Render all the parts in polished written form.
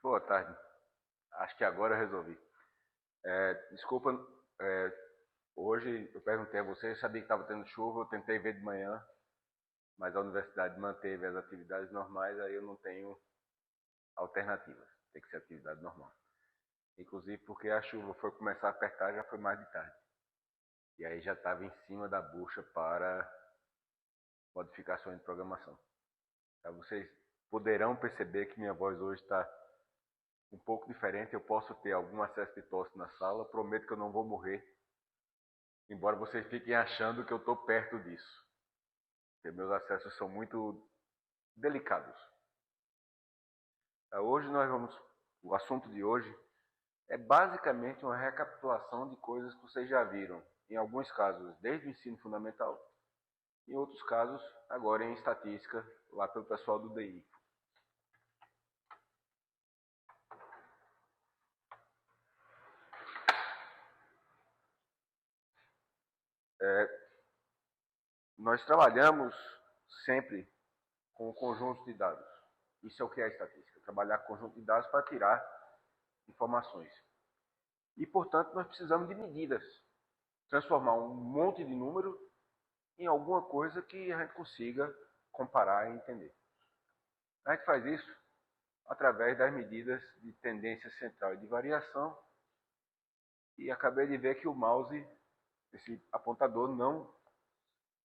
Boa tarde. Acho que agora eu resolvi. Desculpa, hoje eu perguntei a você, eu sabia que estava tendo chuva, eu tentei ver de manhã, mas a universidade manteve as atividades normais, aí eu não tenho alternativas. Tem que ser atividade normal. Inclusive porque a chuva foi começar a apertar, já foi mais de tarde. E aí já estava em cima da bucha para modificações de programação. Então, vocês poderão perceber que minha voz hoje está um pouco diferente. Eu posso ter algum acesso de tosse na sala, prometo que eu não vou morrer, embora vocês fiquem achando que eu estou perto disso. Porque meus acessos são muito delicados. Hoje nós vamos. O assunto de hoje é basicamente uma recapitulação de coisas que vocês já viram. Em alguns casos, desde o ensino fundamental, em outros casos, agora em estatística, lá pelo pessoal do DI. Nós trabalhamos sempre com o conjunto de dados. Isso é o que é a estatística, trabalhar com conjunto de dados para tirar informações. E, portanto, nós precisamos de medidas. Transformar um monte de número em alguma coisa que a gente consiga comparar e entender. A gente faz isso através das medidas de tendência central e de variação. E acabei de ver que o mouse, esse apontador, não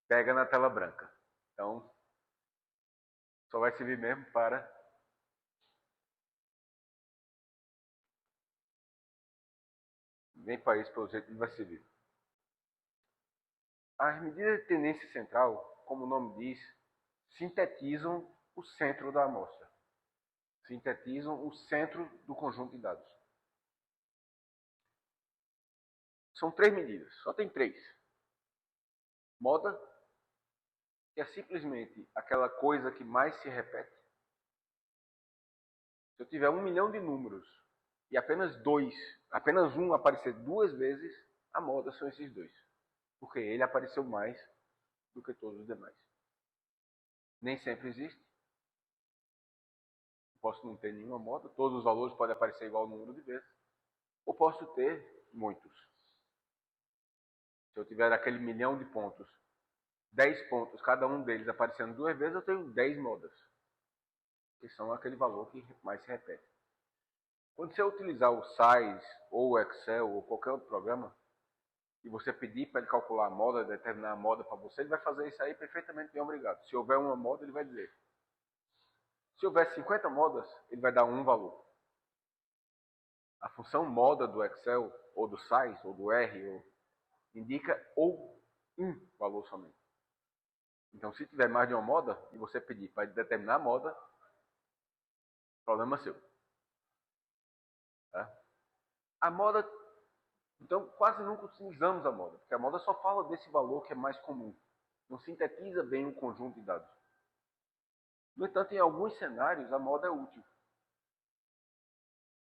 pega na tela branca. Então, só vai servir mesmo para nem para isso, pelo jeito, não vai servir. As medidas de tendência central, como o nome diz, sintetizam o centro da amostra. Sintetizam o centro do conjunto de dados. São três medidas, só tem três. Moda, que é simplesmente aquela coisa que mais se repete. Se eu tiver 1 milhão de números e apenas um aparecer duas vezes, a moda são esses dois. Porque ele apareceu mais do que todos os demais. Nem sempre existe. Posso não ter nenhuma moda, todos os valores podem aparecer igual o número de vezes. Ou posso ter muitos. Se eu tiver aquele milhão de pontos, 10 pontos, cada um deles aparecendo duas vezes, eu tenho 10 modas. Que são aquele valor que mais se repete. Quando você utilizar o Size, ou o Excel, ou qualquer outro programa, e você pedir para ele calcular a moda, determinar a moda para você, ele vai fazer isso aí perfeitamente bem, obrigado. Se houver uma moda, ele vai dizer. Se houver 50 modas, ele vai dar um valor. A função moda do Excel, ou do Size, ou do R, indica ou um valor somente. Então, se tiver mais de uma moda, e você pedir para determinar a moda, problema seu. Tá? A moda, então, quase nunca utilizamos a moda, porque a moda só fala desse valor que é mais comum. Não sintetiza bem um conjunto de dados. No entanto, em alguns cenários, a moda é útil.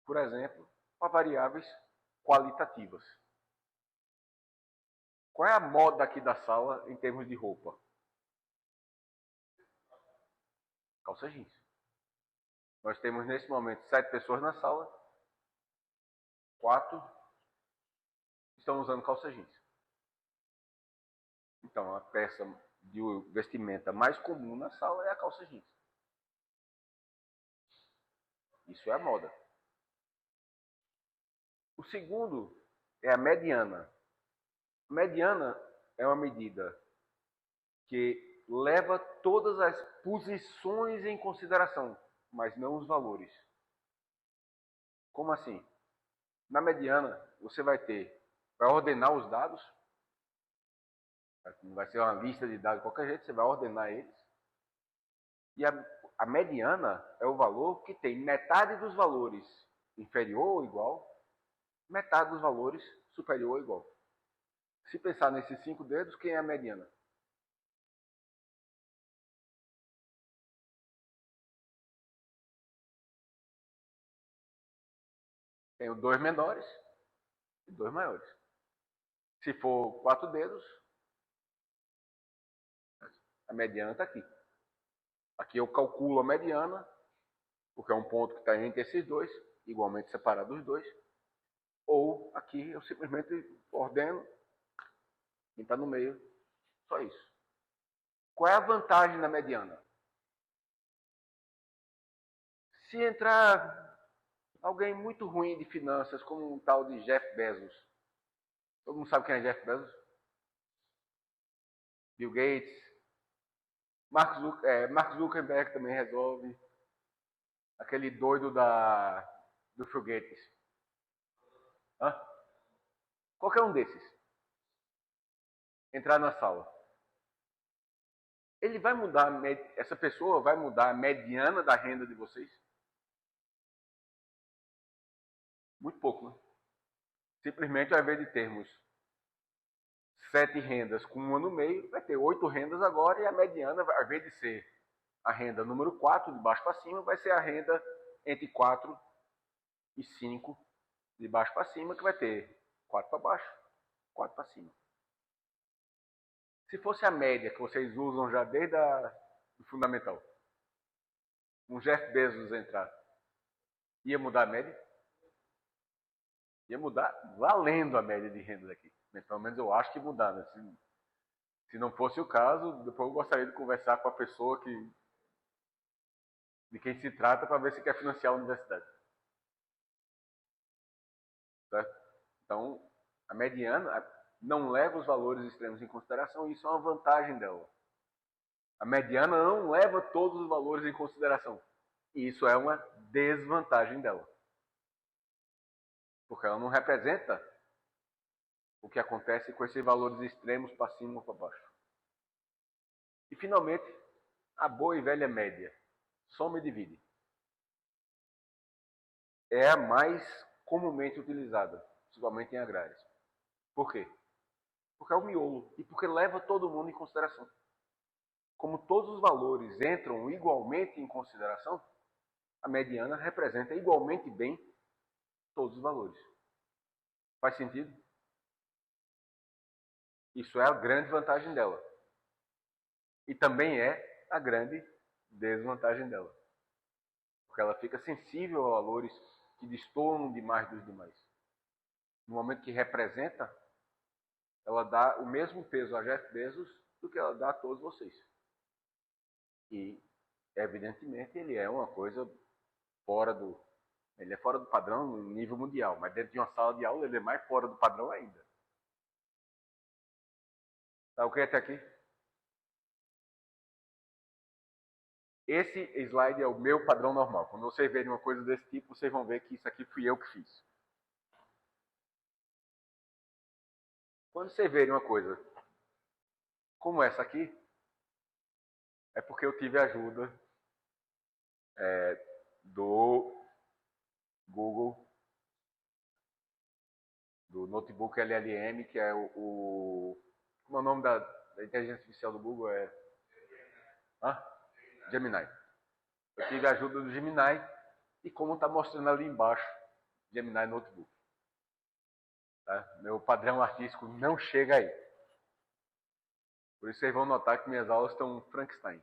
Por exemplo, para variáveis qualitativas. Qual é a moda aqui da sala em termos de roupa? Calça jeans. Nós temos nesse momento 7 pessoas na sala, 4 estão usando calça jeans. Então, a peça de vestimenta mais comum na sala é a calça jeans. Isso é a moda. O segundo é a mediana. A mediana é uma medida que leva todas as posições em consideração, mas não os valores. Como assim? Na mediana, você vai ordenar os dados, não vai ser uma lista de dados de qualquer jeito, você vai ordenar eles. E a mediana é o valor que tem metade dos valores inferior ou igual, metade dos valores superior ou igual. Se pensar nesses 5 dedos, quem é a mediana? Tenho 2 menores e 2 maiores. Se for 4 dedos, a mediana está aqui. Aqui eu calculo a mediana, porque é um ponto que está entre esses dois, igualmente separado dos dois, ou aqui eu simplesmente ordeno quem está no meio, só isso. Qual é a vantagem da mediana? Se entrar alguém muito ruim de finanças, como um tal de Jeff Bezos, todo mundo sabe quem é Jeff Bezos? Bill Gates, Mark Zuckerberg também resolve, aquele doido do foguetes. Hã? Qualquer um desses. Entrar na sala. Ele vai mudar, essa pessoa vai mudar a mediana da renda de vocês? Muito pouco, né? Simplesmente, ao invés de termos 7 rendas com 1 no meio, vai ter 8 rendas agora, e a mediana, ao invés de ser a renda número 4, de baixo para cima, vai ser a renda entre 4 e 5, de baixo para cima, que vai ter 4 para baixo, 4 para cima. Se fosse a média que vocês usam já desde o fundamental, um Jeff Bezos entrar, ia mudar a média? Ia mudar valendo a média de renda daqui. Pelo menos eu acho que mudar, né? Se não fosse o caso, depois eu gostaria de conversar com a pessoa de quem se trata para ver se quer financiar a universidade. Certo? Então, a mediana não leva os valores extremos em consideração, e isso é uma vantagem dela. A mediana não leva todos os valores em consideração, e isso é uma desvantagem dela. Porque ela não representa o que acontece com esses valores extremos para cima ou para baixo. E, finalmente, a boa e velha média. Soma e divide. É a mais comumente utilizada, principalmente em agrários. Por quê? Porque é o miolo e porque leva todo mundo em consideração. Como todos os valores entram igualmente em consideração, a mediana representa igualmente bem todos os valores. Faz sentido? Isso é a grande vantagem dela. E também é a grande desvantagem dela. Porque ela fica sensível a valores que destoam demais dos demais. No momento que representa, ela dá o mesmo peso a Jeff Bezos do que ela dá a todos vocês. E, evidentemente, ele é uma coisa fora do... Ele é fora do padrão no nível mundial, mas dentro de uma sala de aula ele é mais fora do padrão ainda. Tá ok até aqui? Esse slide é o meu padrão normal. Quando vocês verem uma coisa desse tipo, vocês vão ver que isso aqui fui eu que fiz. Quando vocês verem uma coisa como essa aqui, é porque eu tive ajuda do Google, do notebook LLM, que é como é o nome da inteligência artificial do Google? Gemini. Eu tive a ajuda do Gemini, e como está mostrando ali embaixo, Gemini Notebook. Tá? Meu padrão artístico não chega aí. Por isso vocês vão notar que minhas aulas estão Frankenstein.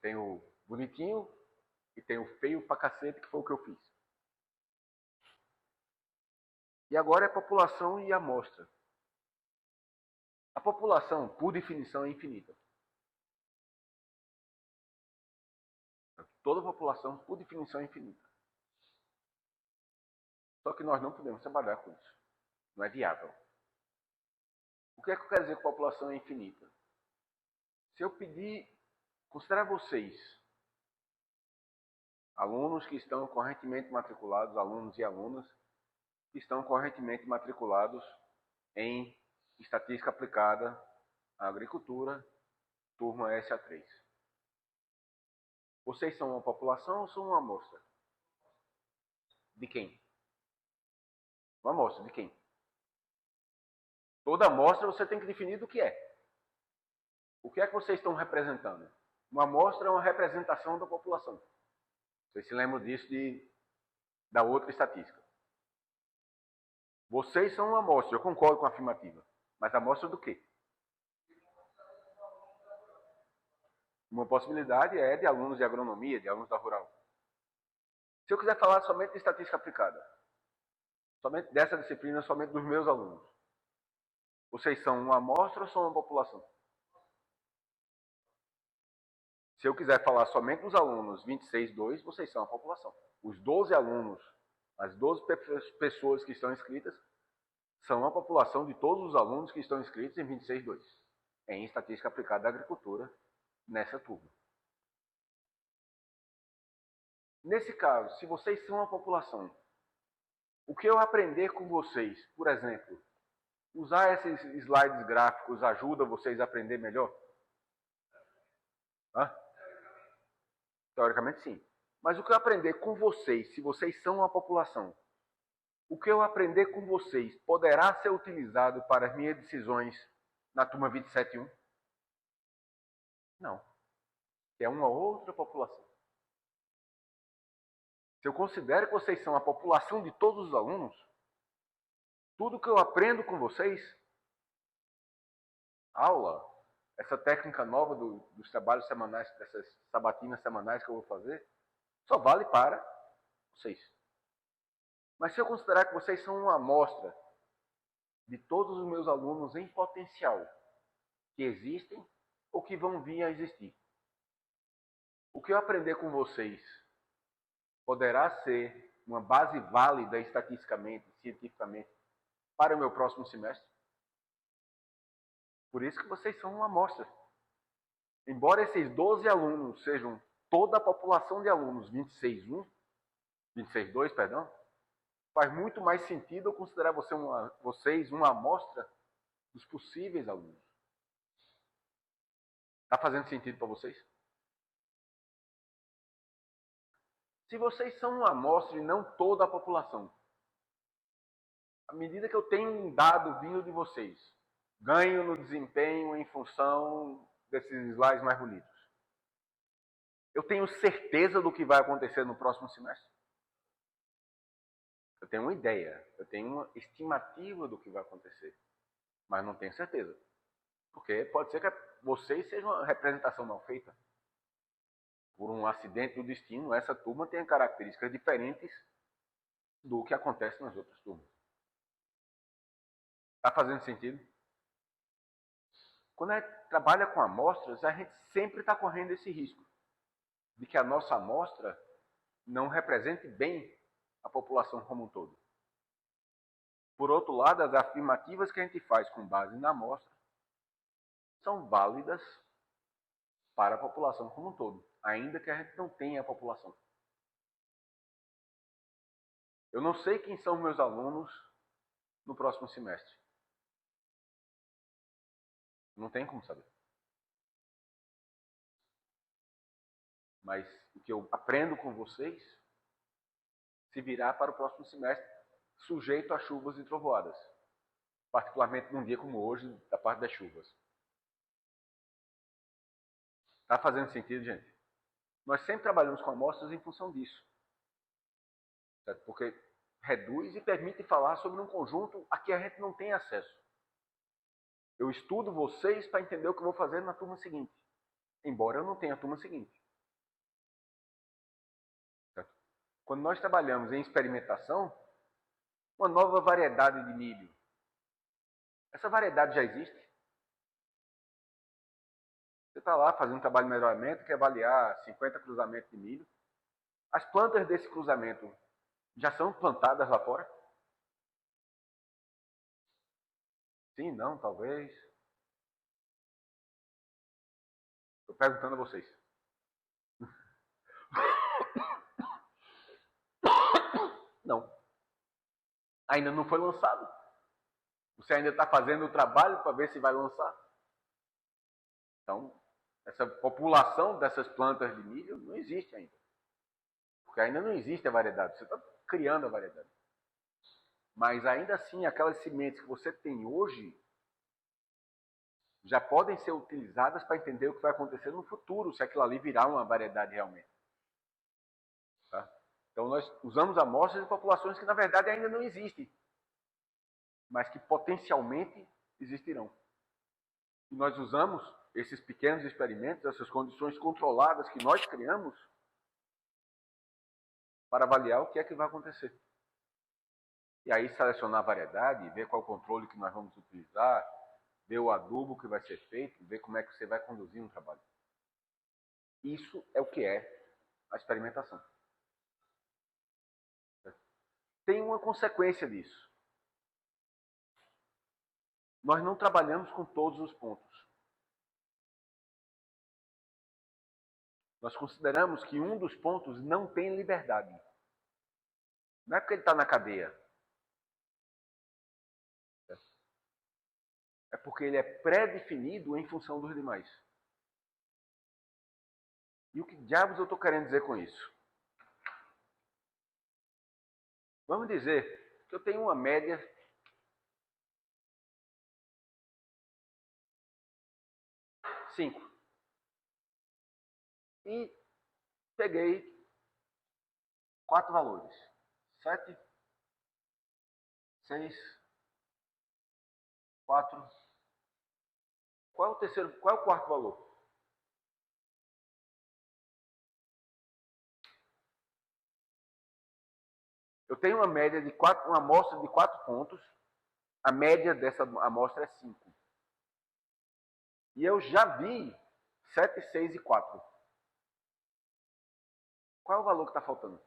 Tem o bonitinho e tem o feio pra cacete, que foi o que eu fiz. E agora é população e amostra. A população, por definição, é infinita. Toda a população, por definição, é infinita. Só que nós não podemos trabalhar com isso. Não é viável. O que é que eu quero dizer com população é infinita? Se eu pedir, considerar vocês, alunos que estão correntemente matriculados, alunos e alunas, que estão correntemente matriculados em Estatística Aplicada à Agricultura, turma SA3. Vocês são uma população ou são uma amostra? De quem? Uma amostra de quem? Toda amostra você tem que definir do que é. O que é que vocês estão representando? Uma amostra é uma representação da população. Vocês se lembram disso da outra estatística. Vocês são uma amostra, eu concordo com a afirmativa. Mas amostra do quê? Uma possibilidade é de alunos de agronomia, de alunos da rural. Se eu quiser falar somente de estatística aplicada, somente dessa disciplina, somente dos meus alunos, vocês são uma amostra ou são uma população? Se eu quiser falar somente dos alunos 26.2, vocês são a população. Os 12 alunos, as 12 pessoas que estão inscritas, são a população de todos os alunos que estão inscritos em 26.2, em estatística aplicada à agricultura, nessa turma. Nesse caso, se vocês são a população, o que eu aprender com vocês, por exemplo, usar esses slides gráficos ajuda vocês a aprender melhor? Hã? Teoricamente, sim. Mas o que eu aprender com vocês, se vocês são a população, o que eu aprender com vocês poderá ser utilizado para as minhas decisões na turma 27.1? Não. É uma outra população. Se eu considero que vocês são a população de todos os alunos, tudo que eu aprendo com vocês, aula, essa técnica nova dos trabalhos semanais, dessas sabatinas semanais que eu vou fazer, só vale para vocês. Mas se eu considerar que vocês são uma amostra de todos os meus alunos em potencial, que existem ou que vão vir a existir, o que eu aprender com vocês poderá ser uma base válida estatisticamente, cientificamente, para o meu próximo semestre? Por isso que vocês são uma amostra. Embora esses 12 alunos sejam toda a população de alunos 26.2, perdão, faz muito mais sentido eu considerar vocês uma amostra dos possíveis alunos. Está fazendo sentido para vocês? Se vocês são uma amostra e não toda a população, à medida que eu tenho um dado vindo de vocês, ganho no desempenho em função desses slides mais bonitos, eu tenho certeza do que vai acontecer no próximo semestre? Eu tenho uma ideia, eu tenho uma estimativa do que vai acontecer, mas não tenho certeza. Porque pode ser que vocês sejam uma representação mal feita. Por um acidente do destino, essa turma tem características diferentes do que acontece nas outras turmas. Está fazendo sentido? Quando a gente trabalha com amostras, a gente sempre está correndo esse risco de que a nossa amostra não represente bem a população como um todo. Por outro lado, as afirmativas que a gente faz com base na amostra são válidas para a população como um todo, ainda que a gente não tenha a população. Eu não sei quem são meus alunos no próximo semestre. Não tem como saber. Mas o que eu aprendo com vocês se virá para o próximo semestre, sujeito a chuvas e trovoadas. Particularmente num dia como hoje, da parte das chuvas. Está fazendo sentido, gente? Nós sempre trabalhamos com amostras em função disso. Certo? Porque reduz e permite falar sobre um conjunto a que a gente não tem acesso. Eu estudo vocês para entender o que eu vou fazer na turma seguinte. Embora eu não tenha a turma seguinte. Certo? Quando nós trabalhamos em experimentação, uma nova variedade de milho. Essa variedade já existe? Você está lá fazendo um trabalho de melhoramento, quer avaliar 50 cruzamentos de milho. As plantas desse cruzamento já são plantadas lá fora? Sim, não, talvez. Estou perguntando a vocês. Não. Ainda não foi lançado. Você ainda está fazendo o trabalho para ver se vai lançar. Então, essa população dessas plantas de milho não existe ainda. Porque ainda não existe a variedade. Você está criando a variedade. Mas ainda assim, aquelas sementes que você tem hoje já podem ser utilizadas para entender o que vai acontecer no futuro, se aquilo ali virar uma variedade realmente. Tá? Então, nós usamos amostras de populações que, na verdade, ainda não existem, mas que potencialmente existirão. E nós usamos esses pequenos experimentos, essas condições controladas que nós criamos para avaliar o que é que vai acontecer. E aí selecionar a variedade, ver qual o controle que nós vamos utilizar, ver o adubo que vai ser feito, ver como é que você vai conduzir um trabalho. Isso é o que é a experimentação. Tem uma consequência disso. Nós não trabalhamos com todos os pontos. Nós consideramos que um dos pontos não tem liberdade. Não é porque ele está na cadeia. É porque ele é pré-definido em função dos demais. E o que diabos eu estou querendo dizer com isso? Vamos dizer que eu tenho uma média de 5. E peguei 4 valores. 7, 6, 4. Qual é o terceiro? Qual é o quarto valor? Eu tenho uma média de 4, uma amostra de 4 pontos. A média dessa amostra é 5. E eu já vi 7, 6 e 4. Qual é o valor que está faltando?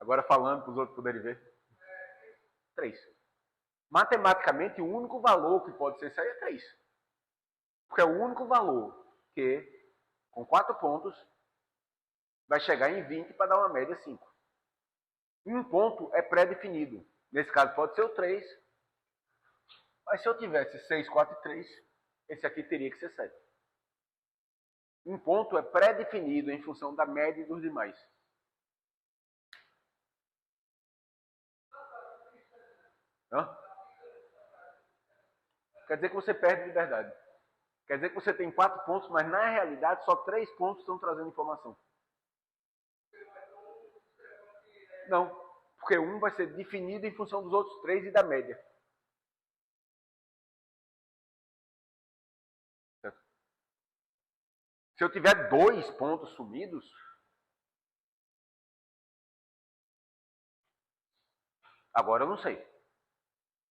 Agora falando para os outros poderem ver. 3. Matematicamente, o único valor que pode ser isso aí é 3. Porque é o único valor que, com 4 pontos, vai chegar em 20 para dar uma média 5. Um ponto é pré-definido. Nesse caso pode ser o 3. Mas se eu tivesse 6, 4 e 3, esse aqui teria que ser 7. Um ponto é pré-definido em função da média dos demais. Hã? Quer dizer que você perde liberdade. Quer dizer que você tem 4 pontos, mas na realidade só 3 pontos estão trazendo informação. Não, porque um vai ser definido em função dos outros 3 e da média. Certo? Se eu tiver 2 pontos sumidos, agora eu não sei.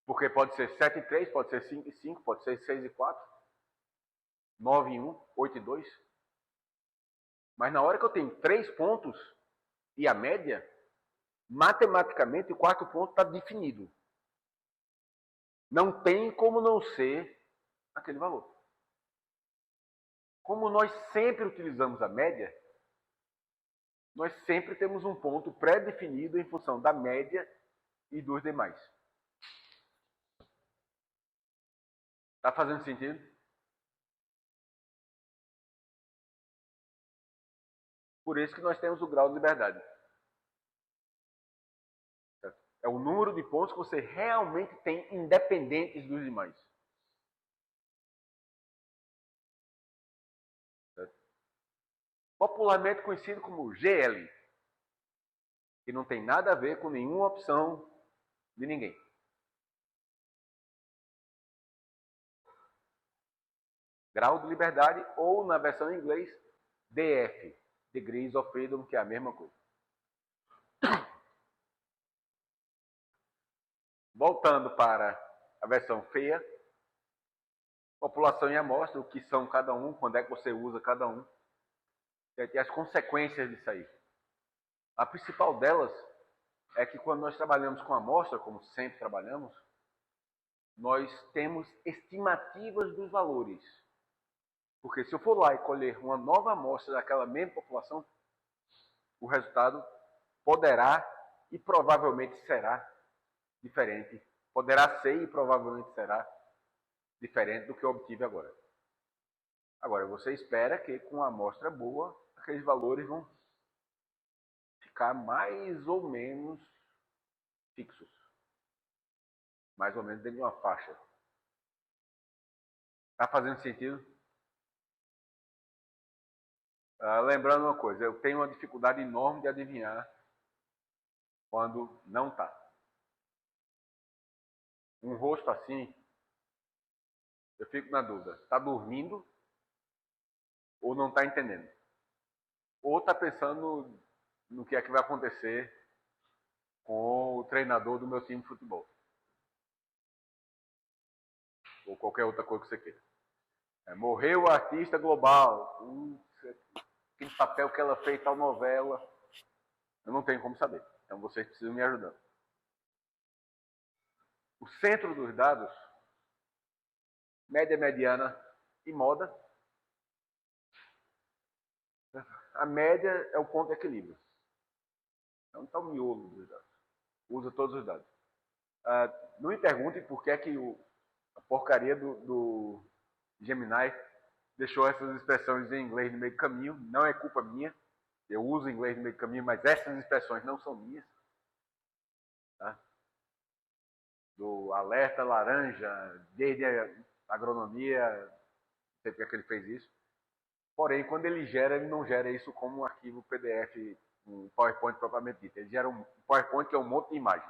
Porque pode ser 7 e 3, pode ser 5 e 5, pode ser 6 e 4, 9 e 1, 8 e 2. Mas na hora que eu tenho 3 pontos e a média, matematicamente o quarto ponto está definido. Não tem como não ser aquele valor. Como nós sempre utilizamos a média, nós sempre temos um ponto pré-definido em função da média e dos demais. Está fazendo sentido? Por isso que nós temos o grau de liberdade. Certo? É o número de pontos que você realmente tem independentes dos demais. Certo? Popularmente conhecido como GL, que não tem nada a ver com nenhuma opção de ninguém. Grau de liberdade, ou na versão em inglês, DF, Degrees of Freedom, que é a mesma coisa. Voltando para a versão feia, população e amostra, o que são cada um, quando é que você usa cada um, e as consequências disso aí. A principal delas é que quando nós trabalhamos com amostra, como sempre trabalhamos, nós temos estimativas dos valores. Porque se eu for lá e colher uma nova amostra daquela mesma população, o resultado poderá e provavelmente será diferente. Poderá ser e provavelmente será diferente do que eu obtive agora. Agora, você espera que com a amostra boa, aqueles valores vão ficar mais ou menos fixos. Mais ou menos dentro de uma faixa. Está fazendo sentido? Lembrando uma coisa, eu tenho uma dificuldade enorme de adivinhar quando não está. um rosto assim, eu fico na dúvida, está dormindo ou não está entendendo? Ou está pensando no que é que vai acontecer com o treinador do meu time de futebol? Ou qualquer outra coisa que você queira. Morreu o artista global. Aquele papel que ela fez, tal novela. Eu não tenho como saber. Então vocês precisam me ajudar. O centro dos dados, média, mediana e moda. A média é o ponto de equilíbrio. Então está o miolo dos dados. Usa todos os dados. Não me perguntem por que é que a porcaria do Gemini deixou essas expressões em inglês no meio do caminho. Não é culpa minha. Eu uso inglês no meio do caminho, mas essas expressões não são minhas. Tá? Do alerta laranja, desde a agronomia, não sei porque é que ele fez isso. Porém, quando ele gera, ele não gera isso como um arquivo PDF, um PowerPoint propriamente dito. Ele gera um PowerPoint que é um monte de imagem.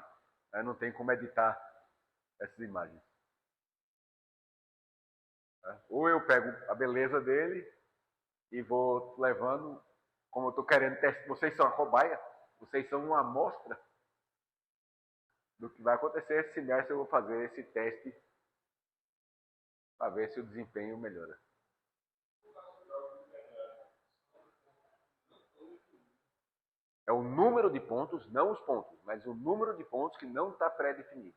Não tem como editar essas imagens. Ou eu pego a beleza dele e vou levando, como eu estou querendo testar. Vocês são a cobaia, vocês são uma amostra do que vai acontecer esse semestre. Eu vou fazer esse teste para ver se o desempenho melhora. É o número de pontos, não os pontos, mas o número de pontos que não está pré-definido.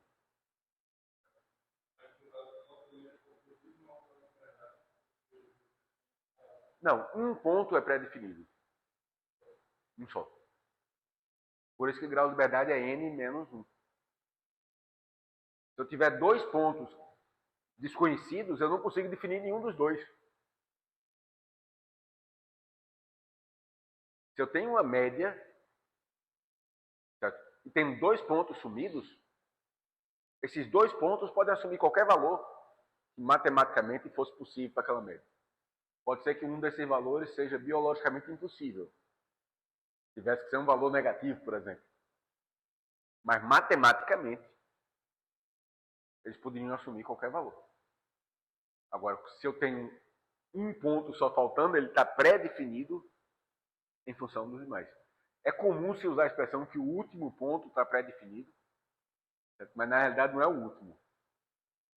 Não, um ponto é pré-definido. Um só. Por isso que o grau de liberdade é n menos 1. Se eu tiver 2 pontos desconhecidos, eu não consigo definir nenhum dos dois. Se eu tenho uma média, certo? E tenho 2 pontos sumidos, esses 2 pontos podem assumir qualquer valor que matematicamente fosse possível para aquela média. Pode ser que um desses valores seja biologicamente impossível. Tivesse que ser um valor negativo, por exemplo. Mas matematicamente, eles poderiam assumir qualquer valor. Agora, se eu tenho um ponto só faltando, ele está pré-definido em função dos demais. É comum se usar a expressão que o último ponto está pré-definido, mas na realidade não é o último.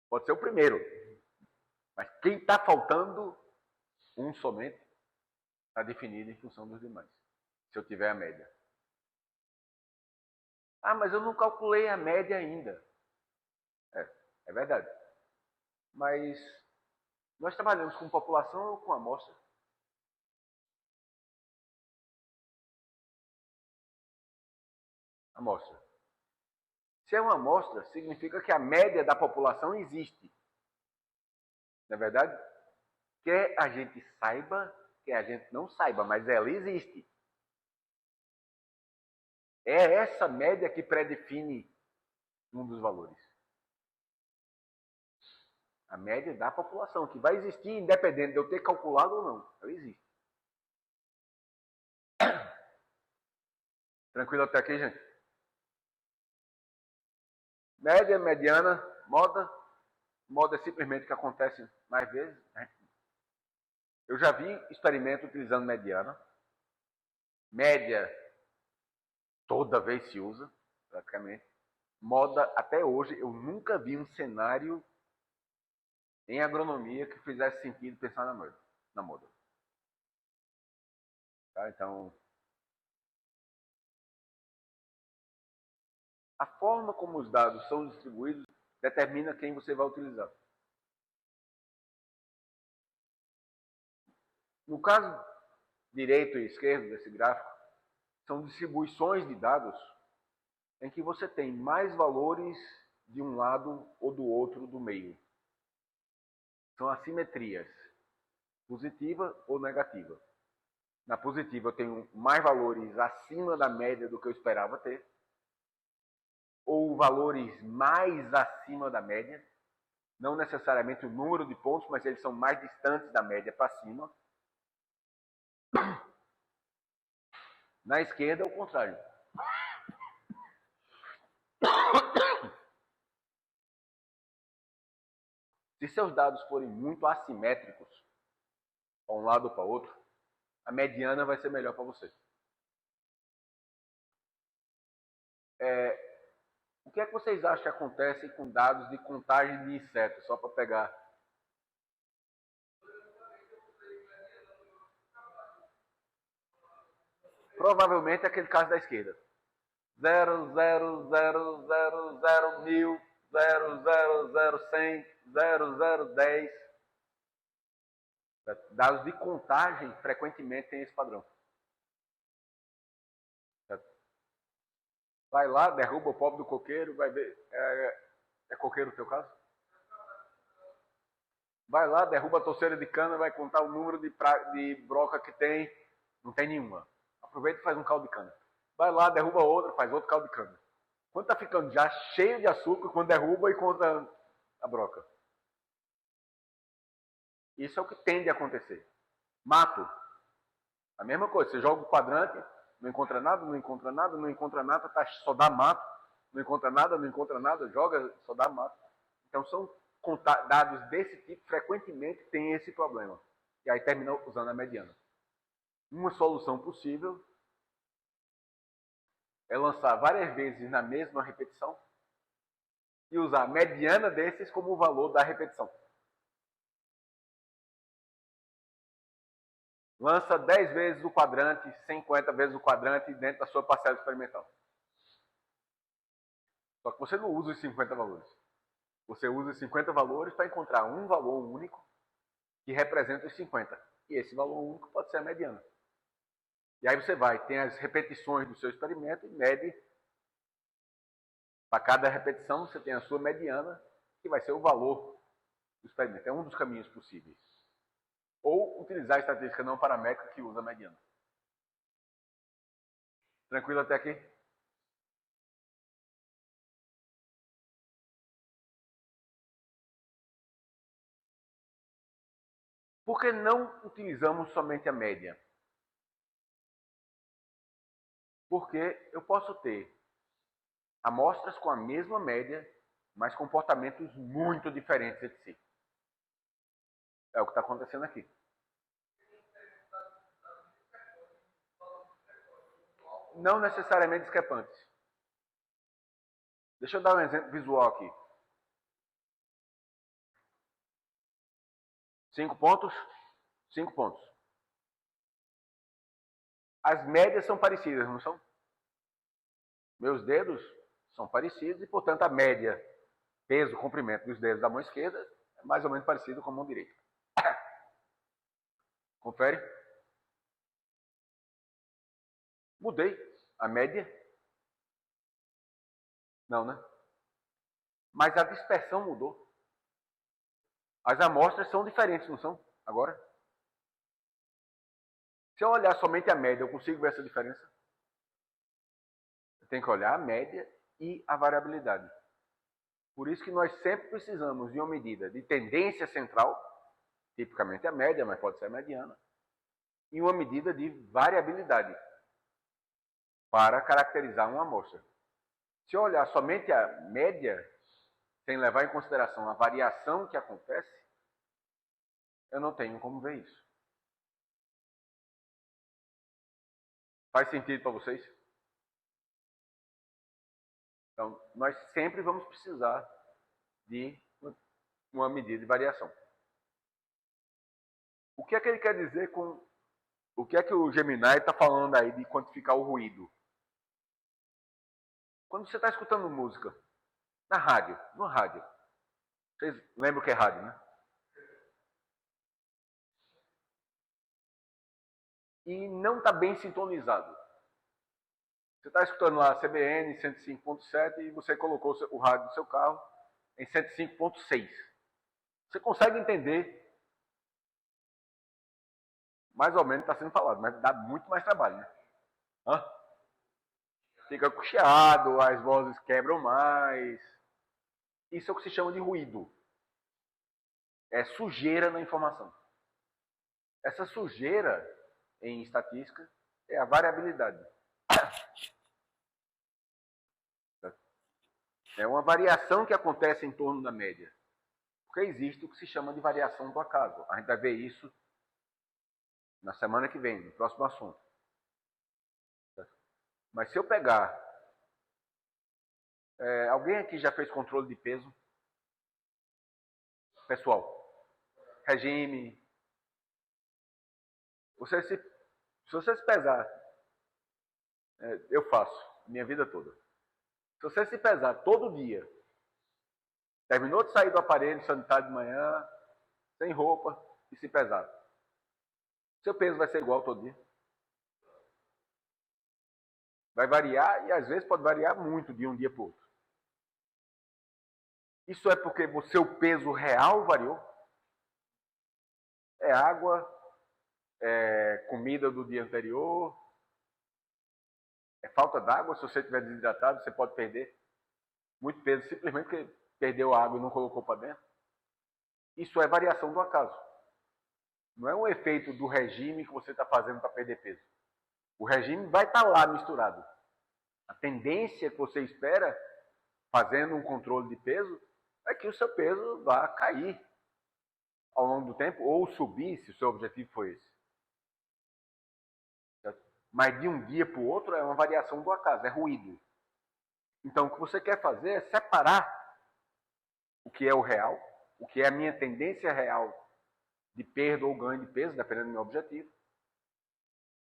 Pode ser o primeiro. Mas quem está faltando, um somente, está definido em função dos demais. Se eu tiver a média. Ah, mas eu não calculei a média ainda. É verdade. Mas nós trabalhamos com população ou com amostra? Amostra. Se é uma amostra, significa que a média da população existe. Não é verdade? Quer a gente saiba, quer a gente não saiba, mas ela existe. É essa média que predefine um dos valores. A média da população, que vai existir independente de eu ter calculado ou não. Ela existe. Tranquilo até aqui, gente? Média, mediana, moda. Moda é simplesmente o que acontece mais vezes. Eu já vi experimento utilizando mediana. Média, toda vez se usa, praticamente. Moda, até hoje, eu nunca vi um cenário em agronomia que fizesse sentido pensar na moda. Tá? Então, a forma como os dados são distribuídos determina quem você vai utilizar. No caso direito e esquerdo desse gráfico, são distribuições de dados em que você tem mais valores de um lado ou do outro do meio. São assimetrias, positiva ou negativa. Na positiva eu tenho mais valores acima da média do que eu esperava ter, ou valores mais acima da média, não necessariamente o número de pontos, mas eles são mais distantes da média para cima. Na esquerda é o contrário. Se seus dados forem muito assimétricos, para um lado ou para outro, a mediana vai ser melhor para você. O que é que vocês acham que acontece com dados de contagem de insetos? Só para pegar. Provavelmente é aquele caso da esquerda. 0,000,000,1000, 0,000,100, 0,010. Dados de contagem frequentemente tem esse padrão. Vai lá, derruba o pobre do coqueiro, vai ver. É coqueiro o teu caso? Vai lá, derruba a torceira de cana, vai contar o número de broca que tem. Não tem nenhuma. Aproveita e faz um caldo de cana. Vai lá, derruba outra, faz outro caldo de cana. Quando está ficando já cheio de açúcar, quando derruba e conta a broca. Isso é o que tende a acontecer. Mato. A mesma coisa, você joga o quadrante, não encontra nada, não encontra nada, não encontra nada, tá, só dá mato. Não encontra nada, não encontra nada, joga, só dá mato. Então são dados desse tipo, frequentemente tem esse problema. E aí termina usando a mediana. Uma solução possível é lançar várias vezes na mesma repetição e usar a mediana desses como o valor da repetição. Lança 10 vezes o quadrante, 50 vezes o quadrante dentro da sua parcela experimental. Só que você não usa os 50 valores. Você usa os 50 valores para encontrar um valor único que representa os 50. E esse valor único pode ser a mediana. E aí você vai, tem as repetições do seu experimento e mede. Para cada repetição você tem a sua mediana, que vai ser o valor do experimento. É um dos caminhos possíveis. Ou utilizar a estatística não paramétrica que usa a mediana. Tranquilo até aqui? Por que não utilizamos somente a média? Porque eu posso ter amostras com a mesma média, mas comportamentos muito diferentes entre si. É o que está acontecendo aqui. Não necessariamente discrepantes. Deixa eu dar um exemplo visual aqui. 5 pontos, 5 pontos. As médias são parecidas, não são? Meus dedos são parecidos e, portanto, a média, peso, comprimento dos dedos da mão esquerda é mais ou menos parecido com a mão direita. Confere? Mudei a média? Não, né? Mas a dispersão mudou. As amostras são diferentes, não são? Agora? Se eu olhar somente a média, eu consigo ver essa diferença? Eu tenho que olhar a média e a variabilidade. Por isso que nós sempre precisamos de uma medida de tendência central, tipicamente a média, mas pode ser a mediana, e uma medida de variabilidade para caracterizar uma amostra. Se eu olhar somente a média, sem levar em consideração a variação que acontece, eu não tenho como ver isso. Faz sentido para vocês? Então, nós sempre vamos precisar de uma medida de variação. O que é que ele quer dizer com... O que é que o Gemini está falando aí de quantificar o ruído? Quando você está escutando música, na rádio, no rádio, vocês lembram o que é rádio, né? E não está bem sintonizado. Você está escutando lá a CBN 105.7 e você colocou o rádio do seu carro em 105.6. Você consegue entender mais ou menos está sendo falado, mas dá muito mais trabalho, né? Hã? Fica cocheado, as vozes quebram mais. Isso é o que se chama de ruído. É sujeira na informação. Essa sujeira, em estatística, é a variabilidade. É uma variação que acontece em torno da média. Por Porque existe o que se chama de variação do acaso. A gente vai ver isso na semana que vem, no próximo assunto. Mas se eu pegar... alguém aqui já fez controle de peso? Pessoal, regime. Se você se pesar, eu faço, minha vida toda. Se você se pesar todo dia, terminou de sair do aparelho sanitário de manhã, sem roupa, e se pesar, seu peso vai ser igual todo dia. Vai variar e às vezes pode variar muito de um dia para o outro. Isso é porque o seu peso real variou? É água, é comida do dia anterior, é falta d'água. Se você estiver desidratado, você pode perder muito peso simplesmente porque perdeu a água e não colocou para dentro. Isso é variação do acaso. Não é um efeito do regime que você está fazendo para perder peso. O regime vai estar lá misturado. A tendência que você espera, fazendo um controle de peso, é que o seu peso vá cair ao longo do tempo, ou subir, se o seu objetivo for esse. Mas de um dia para o outro é uma variação do acaso, é ruído. Então o que você quer fazer é separar o que é o real, o que é a minha tendência real de perda ou ganho de peso, dependendo do meu objetivo,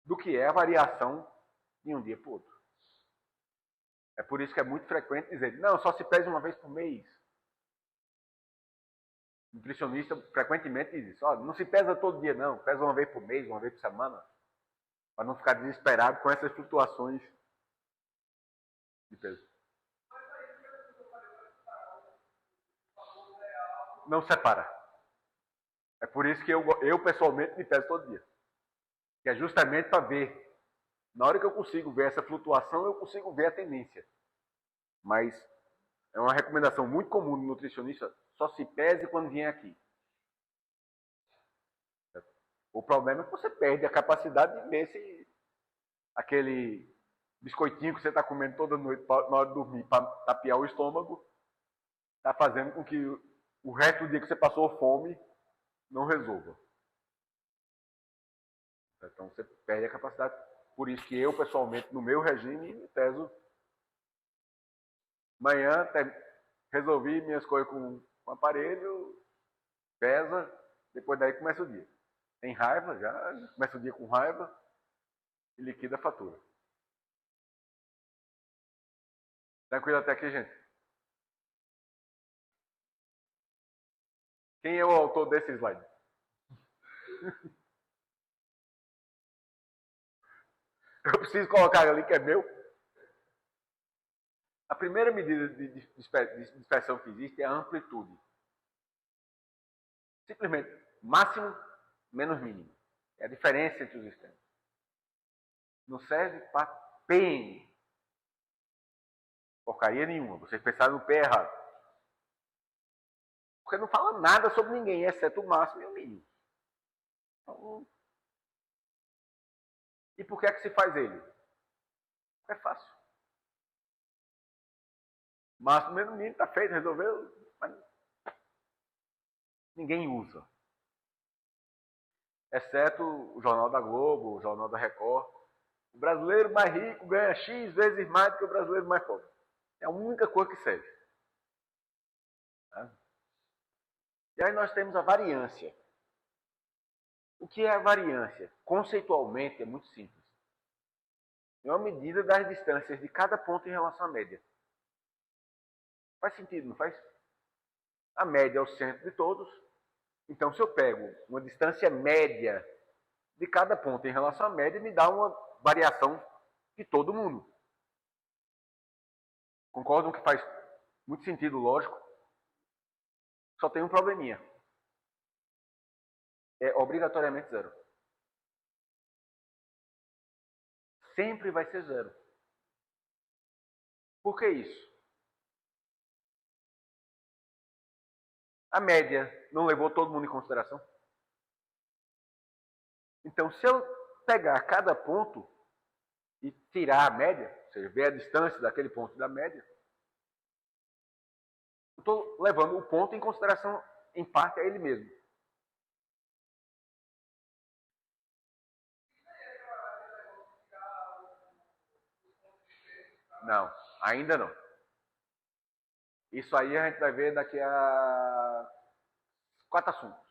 do que é a variação de um dia para o outro. É por isso que é muito frequente dizer, não, só se pesa uma vez por mês. O nutricionista frequentemente diz isso, não se pesa todo dia não, pesa uma vez por mês, uma vez por semana, para não ficar desesperado com essas flutuações de peso. Não separa. É por isso que eu pessoalmente me peso todo dia. Que é justamente para ver. Na hora que eu consigo ver essa flutuação, eu consigo ver a tendência. Mas é uma recomendação muito comum do nutricionista, só se pese quando vier aqui. O problema é que você perde a capacidade de ver se aquele biscoitinho que você está comendo toda noite na hora de dormir para tapiar o estômago está fazendo com que o resto do dia que você passou fome não resolva. Então você perde a capacidade. Por isso que eu, pessoalmente, no meu regime, me peso. Manhã, resolvi minhas coisas com o aparelho, pesa, depois daí começa o dia. Tem raiva, já começa o dia com raiva e liquida a fatura. Tranquilo até aqui, gente? Quem é o autor desse slide? Eu preciso colocar ali que é meu. A primeira medida de dispersão que existe é a amplitude. Simplesmente, máximo menos mínimo. É a diferença entre os extremos. Não serve para PM. Porcaria nenhuma. Vocês pensaram no P errado. Porque não fala nada sobre ninguém, exceto o máximo e o mínimo. Então, e por que é que se faz ele? É fácil. Máximo menos mínimo está feito, resolveu. Mas ninguém usa. Exceto o Jornal da Globo, o Jornal da Record. O brasileiro mais rico ganha X vezes mais do que o brasileiro mais pobre. É a única coisa que serve. Tá? E aí nós temos a variância. O que é a variância? Conceitualmente é muito simples. É uma medida das distâncias de cada ponto em relação à média. Faz sentido, não faz? A média é o centro de todos. Então, se eu pego uma distância média de cada ponto em relação à média, me dá uma variação de todo mundo. Concordam que faz muito sentido, lógico? Só tem um probleminha. É obrigatoriamente zero. Sempre vai ser zero. Por que isso? A média não levou todo mundo em consideração? Então, se eu pegar cada ponto e tirar a média, ou seja, ver a distância daquele ponto da média, eu estou levando o ponto em consideração em parte, é ele mesmo. Não, ainda não. Isso aí a gente vai ver daqui a 4 assuntos.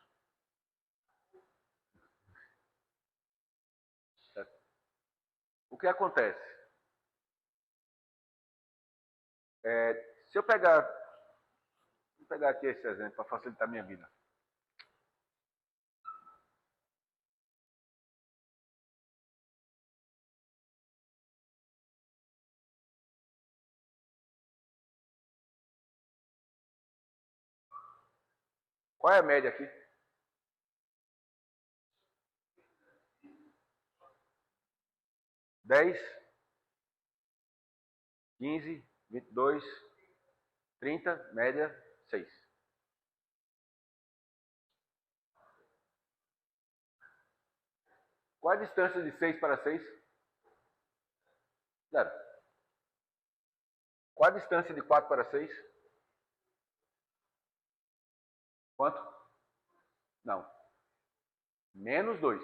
Certo? O que acontece? Se eu pegar, vou pegar aqui esse exemplo para facilitar a minha vida. Qual é a média aqui? 10, 15, 22, 30, média 6. Qual a distância de 6 para 6? 0. Qual a distância de 4 para 6? Quanto? Não. Menos 2.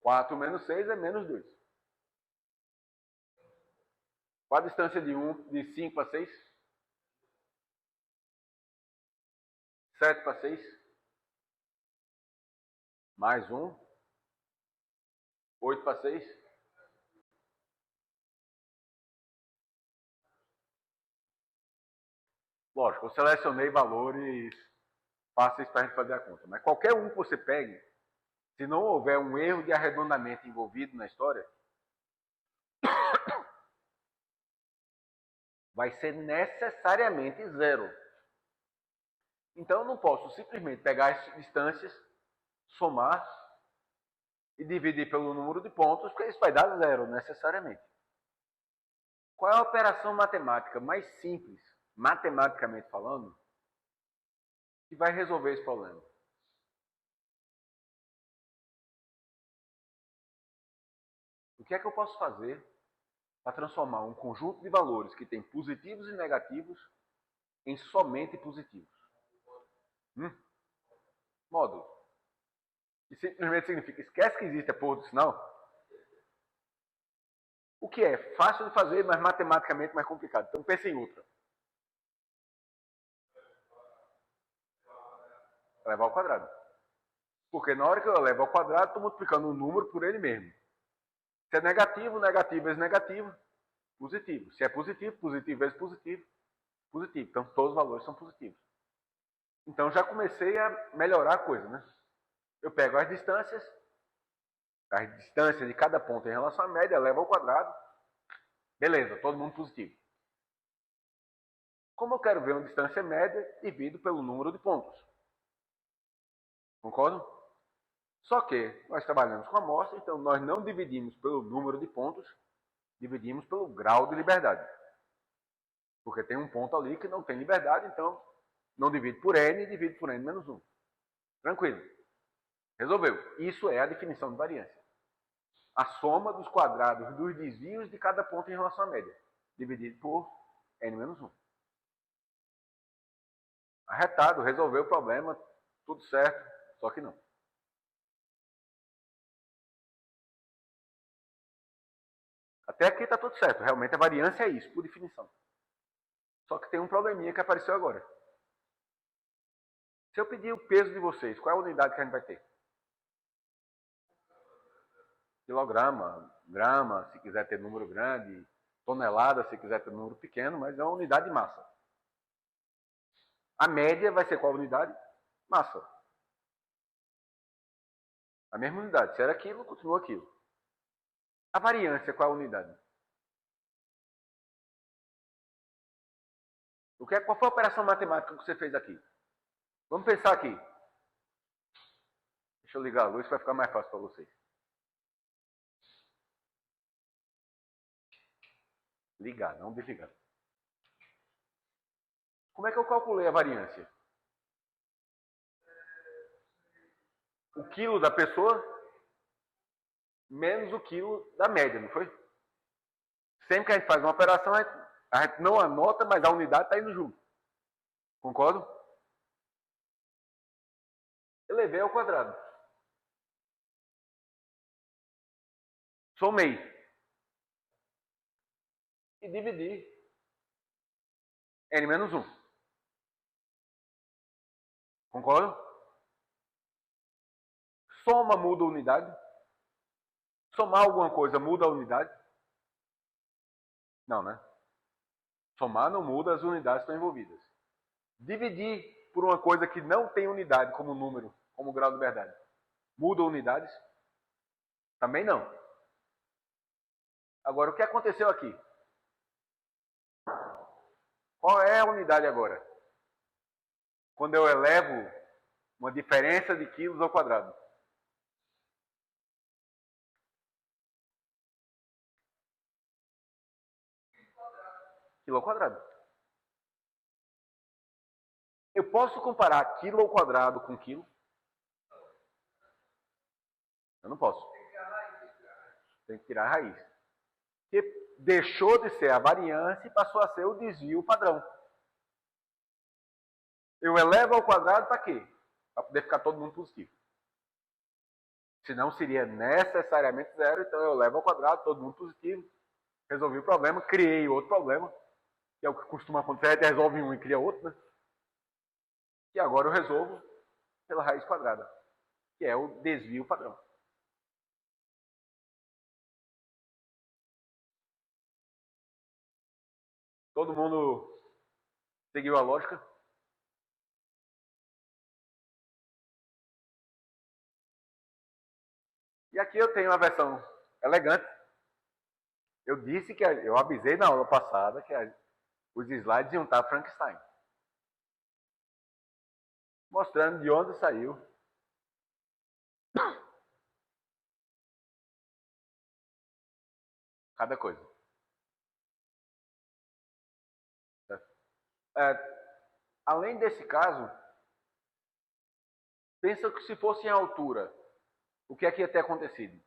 4 menos 6 é menos 2. Qual a distância de 5 para 6? 7 para 6? Mais 1. 8 para 6? Lógico, eu selecionei valores fáceis para a gente fazer a conta. Mas qualquer um que você pegue, se não houver um erro de arredondamento envolvido na história, vai ser necessariamente 0. Então eu não posso simplesmente pegar as distâncias, somar e dividir pelo número de pontos, porque isso vai dar 0 necessariamente. Qual é a operação matemática mais simples, matematicamente falando, que vai resolver esse problema? O que é que eu posso fazer para transformar um conjunto de valores que tem positivos e negativos em somente positivos? Módulo. Que simplesmente significa, esquece que existe a porra do sinal. O que é fácil de fazer, mas matematicamente mais complicado. Então pense em outra. Levar ao quadrado. Porque na hora que eu levo ao quadrado, estou multiplicando um número por ele mesmo. Se é negativo, negativo vezes negativo, positivo. Se é positivo, positivo vezes positivo, positivo. Então todos os valores são positivos. Então já comecei a melhorar a coisa, né? Eu pego as distâncias de cada ponto em relação à média, levo ao quadrado. Beleza, todo mundo positivo. Como eu quero ver uma distância média, divido pelo número de pontos. Concordam? Só que nós trabalhamos com amostra, então nós não dividimos pelo número de pontos, dividimos pelo grau de liberdade. Porque tem um ponto ali que não tem liberdade, então não divide por n, divide por n menos 1. Tranquilo. Resolveu. Isso é a definição de variância. A soma dos quadrados dos desvios de cada ponto em relação à média, dividido por n menos 1. Arretado, resolveu o problema, tudo certo, só que não. Até aqui está tudo certo, realmente a variância é isso, por definição. Só que tem um probleminha que apareceu agora. Se eu pedir o peso de vocês, qual é a unidade que a gente vai ter? Quilograma, grama, se quiser ter número grande, tonelada, se quiser ter número pequeno, mas é uma unidade de massa. A média vai ser qual unidade? Massa. A mesma unidade. Se era quilo, continua quilo. A variância, qual é a unidade? Qual foi a operação matemática que você fez aqui? Vamos pensar aqui. Deixa eu ligar a luz para ficar mais fácil para vocês. Ligar, não desligar. Como é que eu calculei a variância? O quilo da pessoa menos o quilo da média, não foi? Sempre que a gente faz uma operação, a gente não anota, mas a unidade está indo junto. Concordo? Elevei ao quadrado. Somei. E dividi n menos 1. Concordo? Soma muda a unidade? Somar alguma coisa muda a unidade? Não, né? Somar não muda, as unidades estão envolvidas. Dividir por uma coisa que não tem unidade como número, como grau de verdade, muda unidades? Também não. Agora, o que aconteceu aqui? Qual é a unidade agora? Quando eu elevo uma diferença de quilos ao quadrado. Quilo ao quadrado. Eu posso comparar quilo ao quadrado com quilo? Eu não posso. Tem que tirar a raiz. Porque deixou de ser a variância e passou a ser o desvio padrão. Eu elevo ao quadrado para quê? Para poder ficar todo mundo positivo. Senão seria necessariamente zero, então eu levo ao quadrado, todo mundo positivo. Resolvi o problema, criei outro problema, que é o que costuma acontecer, a gente resolve um e cria outro, né? E agora eu resolvo pela raiz quadrada, que é o desvio padrão. Todo mundo seguiu a lógica? E aqui eu tenho uma versão elegante. Eu disse que eu avisei na aula passada que os slides iam estar Frankenstein. Mostrando de onde saiu cada coisa. Além desse caso, pensa que se fosse em altura, o que é que ia ter acontecido?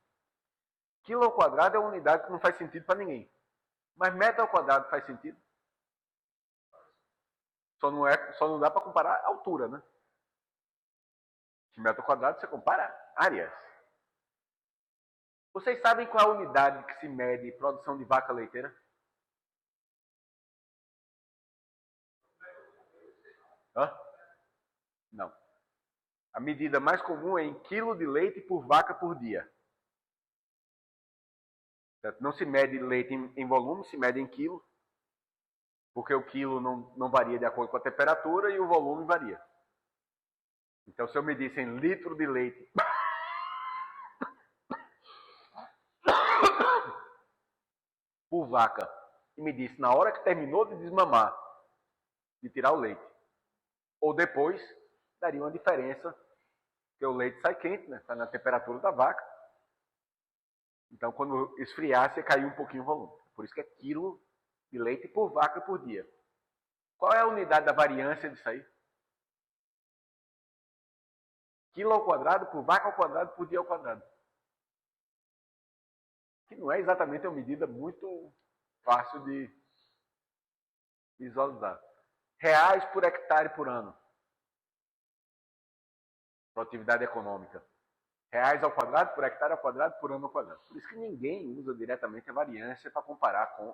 Quilo ao quadrado é uma unidade que não faz sentido para ninguém. Mas metro ao quadrado faz sentido? Só não dá para comparar a altura, né? De metro ao quadrado você compara áreas. Vocês sabem qual é a unidade que se mede produção de vaca leiteira? Hã? Não. A medida mais comum é em quilo de leite por vaca por dia. Não se mede leite em volume, se mede em quilo, porque o quilo não varia de acordo com a temperatura e o volume varia. Então, se eu medisse em litro de leite por vaca e medisse na hora que terminou de desmamar, de tirar o leite, ou depois, daria uma diferença, porque o leite sai quente, né? Está na temperatura da vaca. Então, quando esfriasse, caiu um pouquinho o volume. Por isso que é quilo de leite por vaca por dia. Qual é a unidade da variância disso aí? Quilo ao quadrado por vaca ao quadrado por dia ao quadrado. Que não é exatamente uma medida muito fácil de visualizar. Reais por hectare por ano. Produtividade econômica. Reais ao quadrado, por hectare ao quadrado, por ano ao quadrado. Por isso que ninguém usa diretamente a variância para comparar com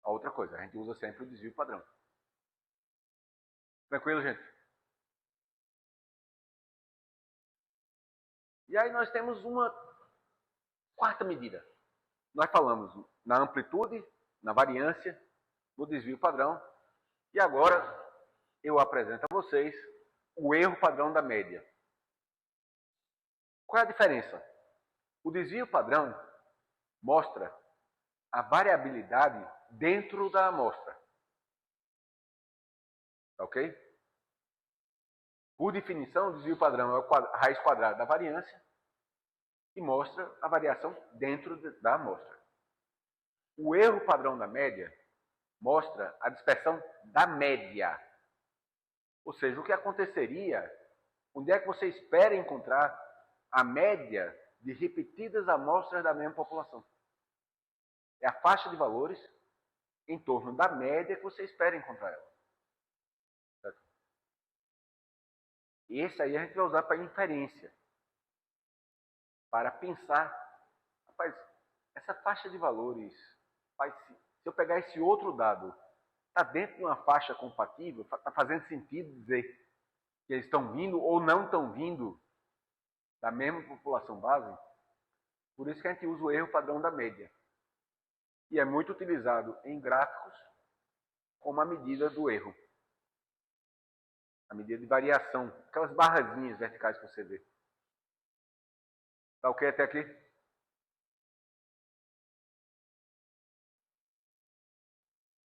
a outra coisa. A gente usa sempre o desvio padrão. Tranquilo, gente? E aí nós temos uma quarta medida. Nós falamos na amplitude, na variância, no desvio padrão. E agora eu apresento a vocês o erro padrão da média. Qual é a diferença? O desvio padrão mostra a variabilidade dentro da amostra. Ok? Por definição, o desvio padrão é a raiz quadrada da variância e mostra a variação dentro da amostra. O erro padrão da média mostra a dispersão da média. Ou seja, o que aconteceria, onde é que você espera encontrar a média de repetidas amostras da mesma população? É a faixa de valores em torno da média que você espera encontrar ela. Certo? Esse aí a gente vai usar para inferência, para pensar. Rapaz, essa faixa de valores, rapaz, se eu pegar esse outro dado, está dentro de uma faixa compatível, está fazendo sentido dizer que eles estão vindo ou não estão vindo da mesma população base? Por isso que a gente usa o erro padrão da média. E é muito utilizado em gráficos como a medida do erro. A medida de variação. Aquelas barrazinhas verticais que você vê. Tá ok até aqui?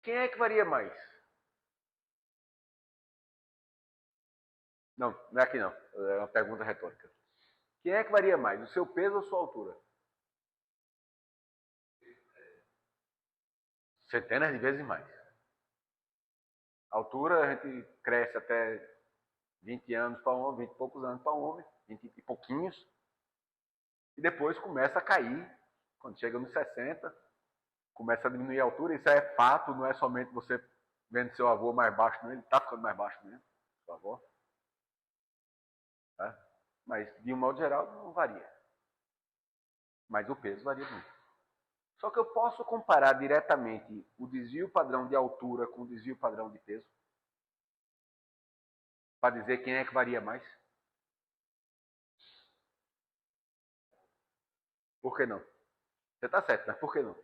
Quem é que varia mais? Não, não é aqui não. É uma pergunta retórica. Quem é que varia mais? O seu peso ou sua altura? Centenas de vezes mais. A altura a gente cresce até 20 anos para um homem, 20 e poucos anos para um homem, 20 e pouquinhos. E depois começa a cair. Quando chega nos 60, começa a diminuir a altura. Isso é fato, não é somente você vendo seu avô mais baixo, não. Ele está ficando mais baixo mesmo, sua avó. Tá? Mas, de um modo geral, não varia. Mas o peso varia muito. Só que eu posso comparar diretamente o desvio padrão de altura com o desvio padrão de peso? Para dizer quem é que varia mais? Por que não? Você está certo, mas por que não?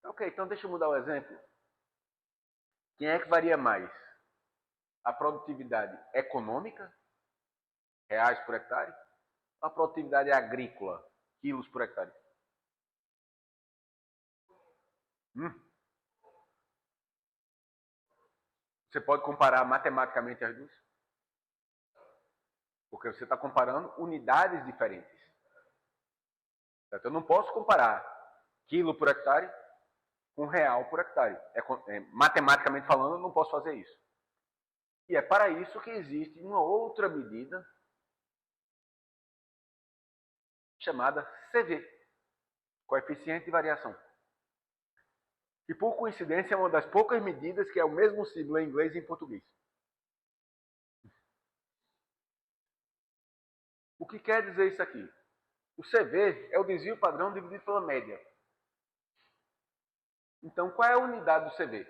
Ok, então deixa eu mudar o exemplo. Quem é que varia mais? A produtividade econômica, reais por hectare, ou a produtividade agrícola, quilos por hectare? Hum? Você pode comparar matematicamente as duas? Porque você está comparando unidades diferentes. Certo? Eu não posso comparar quilo por hectare com real por hectare. Matematicamente falando, eu não posso fazer isso. E é para isso que existe uma outra medida chamada CV, coeficiente de variação. E por coincidência é uma das poucas medidas que é o mesmo símbolo em inglês e em português. O que quer dizer isso aqui? O CV é o desvio padrão dividido pela média. Então, qual é a unidade do CV?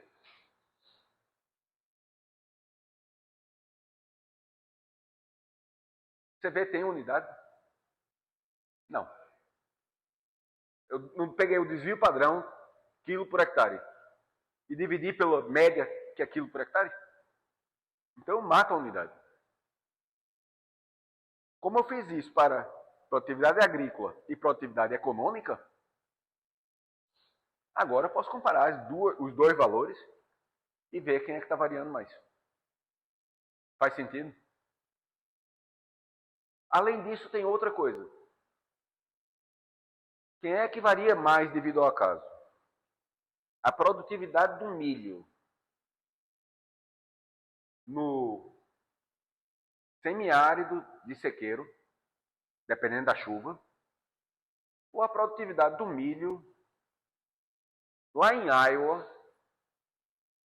CV tem unidade? Não. Eu não peguei o desvio padrão, quilo por hectare, e dividi pela média, que é quilo por hectare? Então, mata a unidade. Como eu fiz isso para produtividade agrícola e produtividade econômica, agora eu posso comparar os dois valores e ver quem é que está variando mais. Faz sentido? Além disso, tem outra coisa. Quem é que varia mais devido ao acaso? A produtividade do milho no semiárido de sequeiro, dependendo da chuva, ou a produtividade do milho lá em Iowa,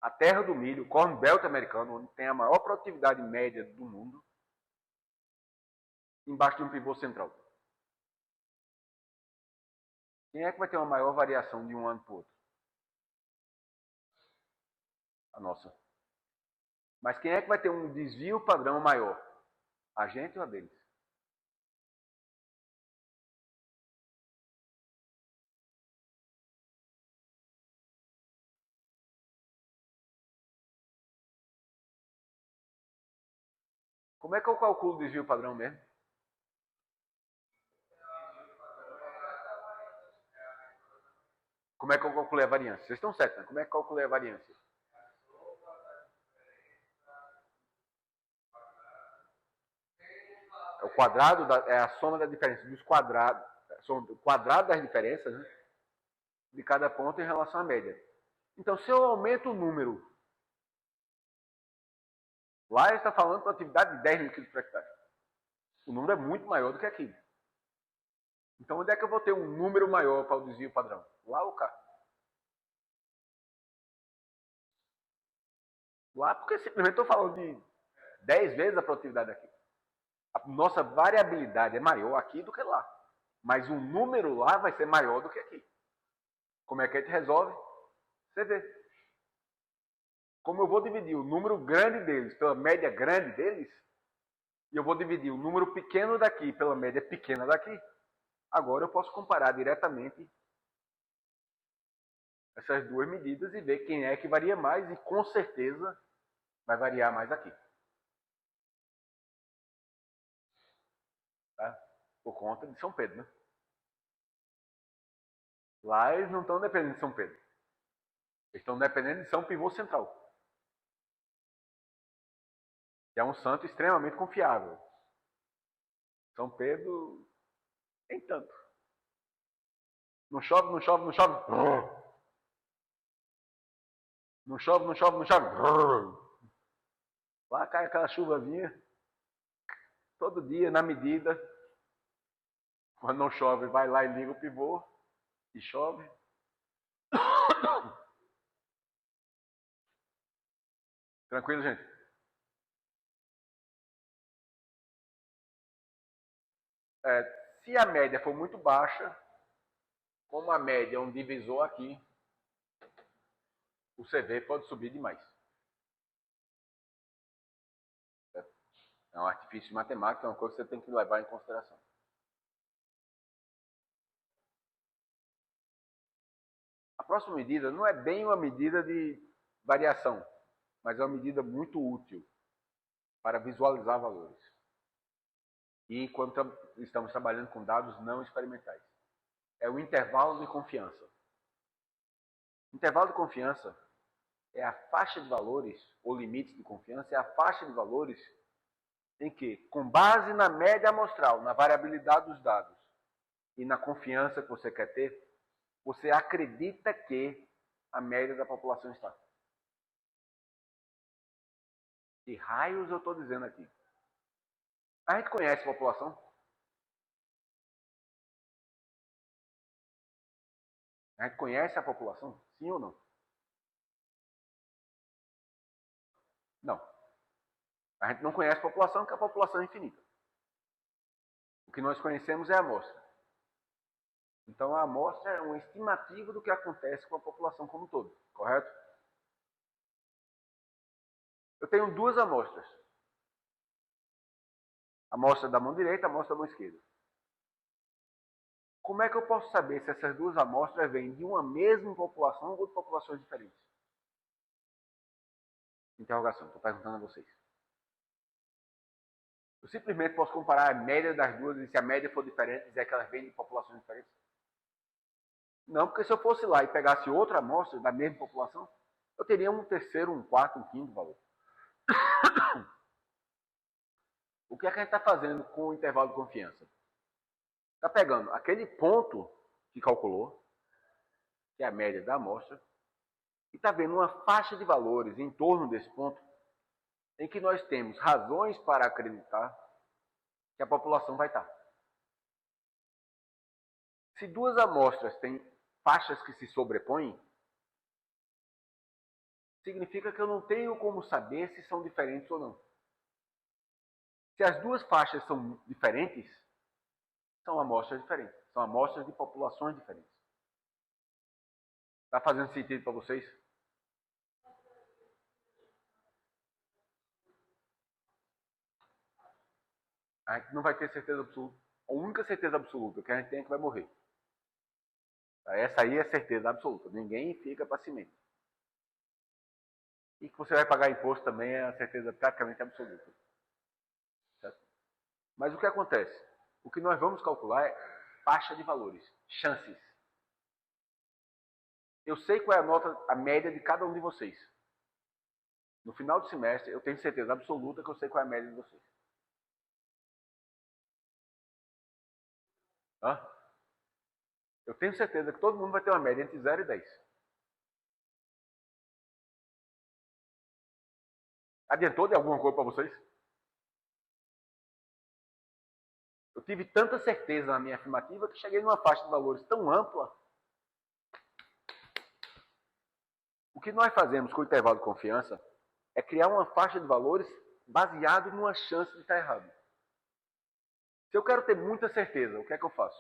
a terra do milho, o Corn Belt americano, onde tem a maior produtividade média do mundo, embaixo de um pivô central. Quem é que vai ter uma maior variação de um ano para o outro? A nossa. Mas quem é que vai ter um desvio padrão maior? A gente ou a deles? Como é que eu calculo o desvio padrão mesmo? Como é que eu calculei a variância? Vocês estão certos, né? Como é que eu calculei a variância? O quadrado é a soma da diferença dos quadrados, o quadrado das diferenças, né, de cada ponto em relação à média. Então, se eu aumento o número, lá ele está falando de produtividade de 10 mil quilos por hectare. O número é muito maior do que aqui. Então, onde é que eu vou ter um número maior para o desvio padrão? Lá ou cá? lá porque simplesmente estou falando de 10 vezes a produtividade aqui. A nossa variabilidade é maior aqui do que lá. Mas o número lá vai ser maior do que aqui. Como é que a gente resolve? Você vê. Como eu vou dividir o número grande deles pela média grande deles, e eu vou dividir o número pequeno daqui pela média pequena daqui, agora eu posso comparar diretamente essas duas medidas e ver quem é que varia mais, e com certeza vai variar mais aqui. Tá? Por conta de São Pedro, né? Lá eles não estão dependendo de São Pedro. Eles estão dependendo de São Pivô Central, que é um santo extremamente confiável. São Pedro, nem tanto. Não chove, não chove, não chove. Não chove, não chove, não chove. Lá cai aquela chuvazinha, todo dia, na medida. Quando não chove, vai lá e liga o pivô, e chove. Tranquilo, gente? Se a média for muito baixa, como a média é um divisor aqui, o CV pode subir demais. É um artifício matemático, é uma coisa que você tem que levar em consideração. A próxima medida não é bem uma medida de variação, mas é uma medida muito útil para visualizar valores. E quando estamos trabalhando com dados não experimentais. É o intervalo de confiança. O intervalo de confiança é a faixa de valores, ou limite de confiança, é a faixa de valores em que, com base na média amostral, na variabilidade dos dados e na confiança que você quer ter, você acredita que a média da população está. Que raios eu estou dizendo aqui? A gente conhece a população? A gente conhece a população? Sim ou não? Não. A gente não conhece a população porque a população é infinita. O que nós conhecemos é a amostra. Então a amostra é uma estimativa do que acontece com a população como um todo, correto? Eu tenho duas amostras. A amostra da mão direita e a amostra da mão esquerda. Como é que eu posso saber se essas duas amostras vêm de uma mesma população ou de populações diferentes? Interrogação, estou perguntando a vocês. Eu simplesmente posso comparar a média das duas e se a média for diferente, dizer que elas vêm de populações diferentes? Não, porque se eu fosse lá e pegasse outra amostra da mesma população, eu teria um terceiro, um quarto, um quinto valor. O que é que a gente está fazendo com o intervalo de confiança? Está pegando aquele ponto que calculou, que é a média da amostra, e está vendo uma faixa de valores em torno desse ponto, em que nós temos razões para acreditar que a população vai estar. Se duas amostras têm faixas que se sobrepõem, significa que eu não tenho como saber se são diferentes ou não. Se as duas faixas são diferentes, são amostras diferentes. São amostras de populações diferentes. Está fazendo sentido para vocês? A gente não vai ter certeza absoluta. A única certeza absoluta que a gente tem é que vai morrer. Essa aí é certeza absoluta. Ninguém fica para si mesmo. E que você vai pagar imposto também é a certeza praticamente absoluta. Certo? Mas o que acontece? O que nós vamos calcular é faixa de valores, chances. Eu sei qual é a nota, a média de cada um de vocês. No final do semestre, eu tenho certeza absoluta que eu sei qual é a média de vocês. Hã? Eu tenho certeza que todo mundo vai ter uma média entre 0 e 10. Adiantou de alguma coisa para vocês? Eu tive tanta certeza na minha afirmativa que cheguei numa faixa de valores tão ampla. O que nós fazemos com o intervalo de confiança é criar uma faixa de valores baseado numa chance de estar errado. Se eu quero ter muita certeza, o que é que eu faço?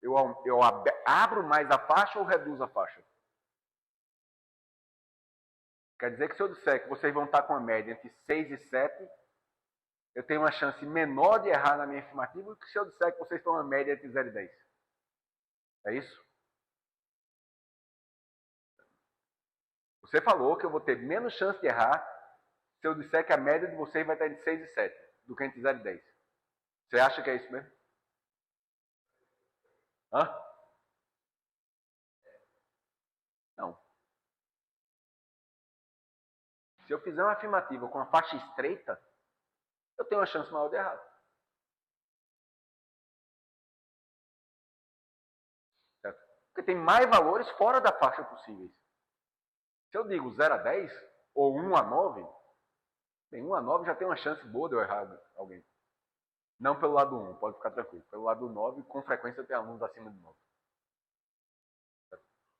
Eu abro mais a faixa ou reduzo a faixa? Quer dizer que se eu disser que vocês vão estar com a média entre 6 e 7, eu tenho uma chance menor de errar na minha afirmativa do que se eu disser que vocês estão na média entre 0 e 10. É isso? Você falou que eu vou ter menos chance de errar se eu disser que a média de vocês vai estar entre 6 e 7 do que entre 0 e 10. Você acha que é isso mesmo? Hã? Não. Se eu fizer uma afirmativa com uma faixa estreita, eu tenho uma chance maior de errar. Certo? Porque tem mais valores fora da faixa possíveis. Se eu digo 0 a 10 ou 1 a 9, bem, 1 a 9 já tem uma chance boa de eu errar alguém. Não pelo lado 1, pode ficar tranquilo. Pelo lado 9, com frequência tem alunos acima de 9.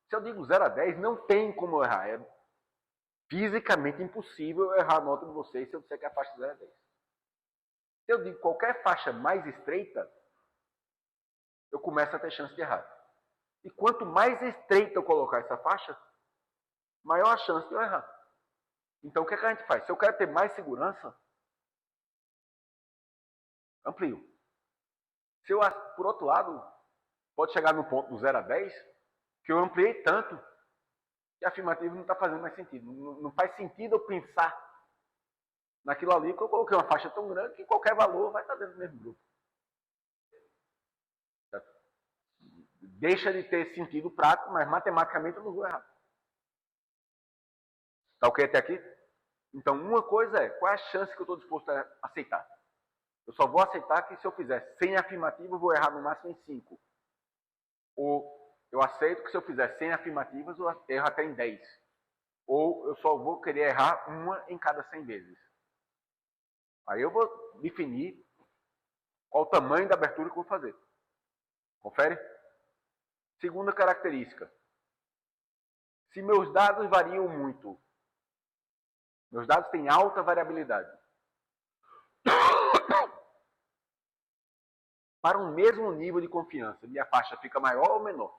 Se eu digo 0 a 10, não tem como eu errar. É fisicamente impossível eu errar a nota de vocês se eu disser que é a faixa de 0 a 10. Se eu digo qualquer faixa mais estreita, eu começo a ter chance de errar. E quanto mais estreita eu colocar essa faixa, maior a chance de eu errar. Então o que, é que a gente faz? Se eu quero ter mais segurança, amplio. Se eu, por outro lado, pode chegar no ponto do 0 a 10, que eu ampliei tanto que a afirmativa não está fazendo mais sentido. Não faz sentido eu pensar naquilo ali que eu coloquei uma faixa tão grande que qualquer valor vai estar dentro do mesmo grupo. Deixa de ter sentido prático, mas matematicamente eu não vou errar. Tá ok até aqui? Então, uma coisa é, qual é a chance que eu estou disposto a aceitar? Eu só vou aceitar que se eu fizer sem afirmativa, eu vou errar no máximo em 5. Ou eu aceito que se eu fizer 100 afirmativas, eu erro até em 10. Ou eu só vou querer errar uma em cada 100 vezes. Aí eu vou definir qual o tamanho da abertura que eu vou fazer. Confere? Segunda característica. Se meus dados variam muito, meus dados têm alta variabilidade. Para um mesmo nível de confiança, minha faixa fica maior ou menor?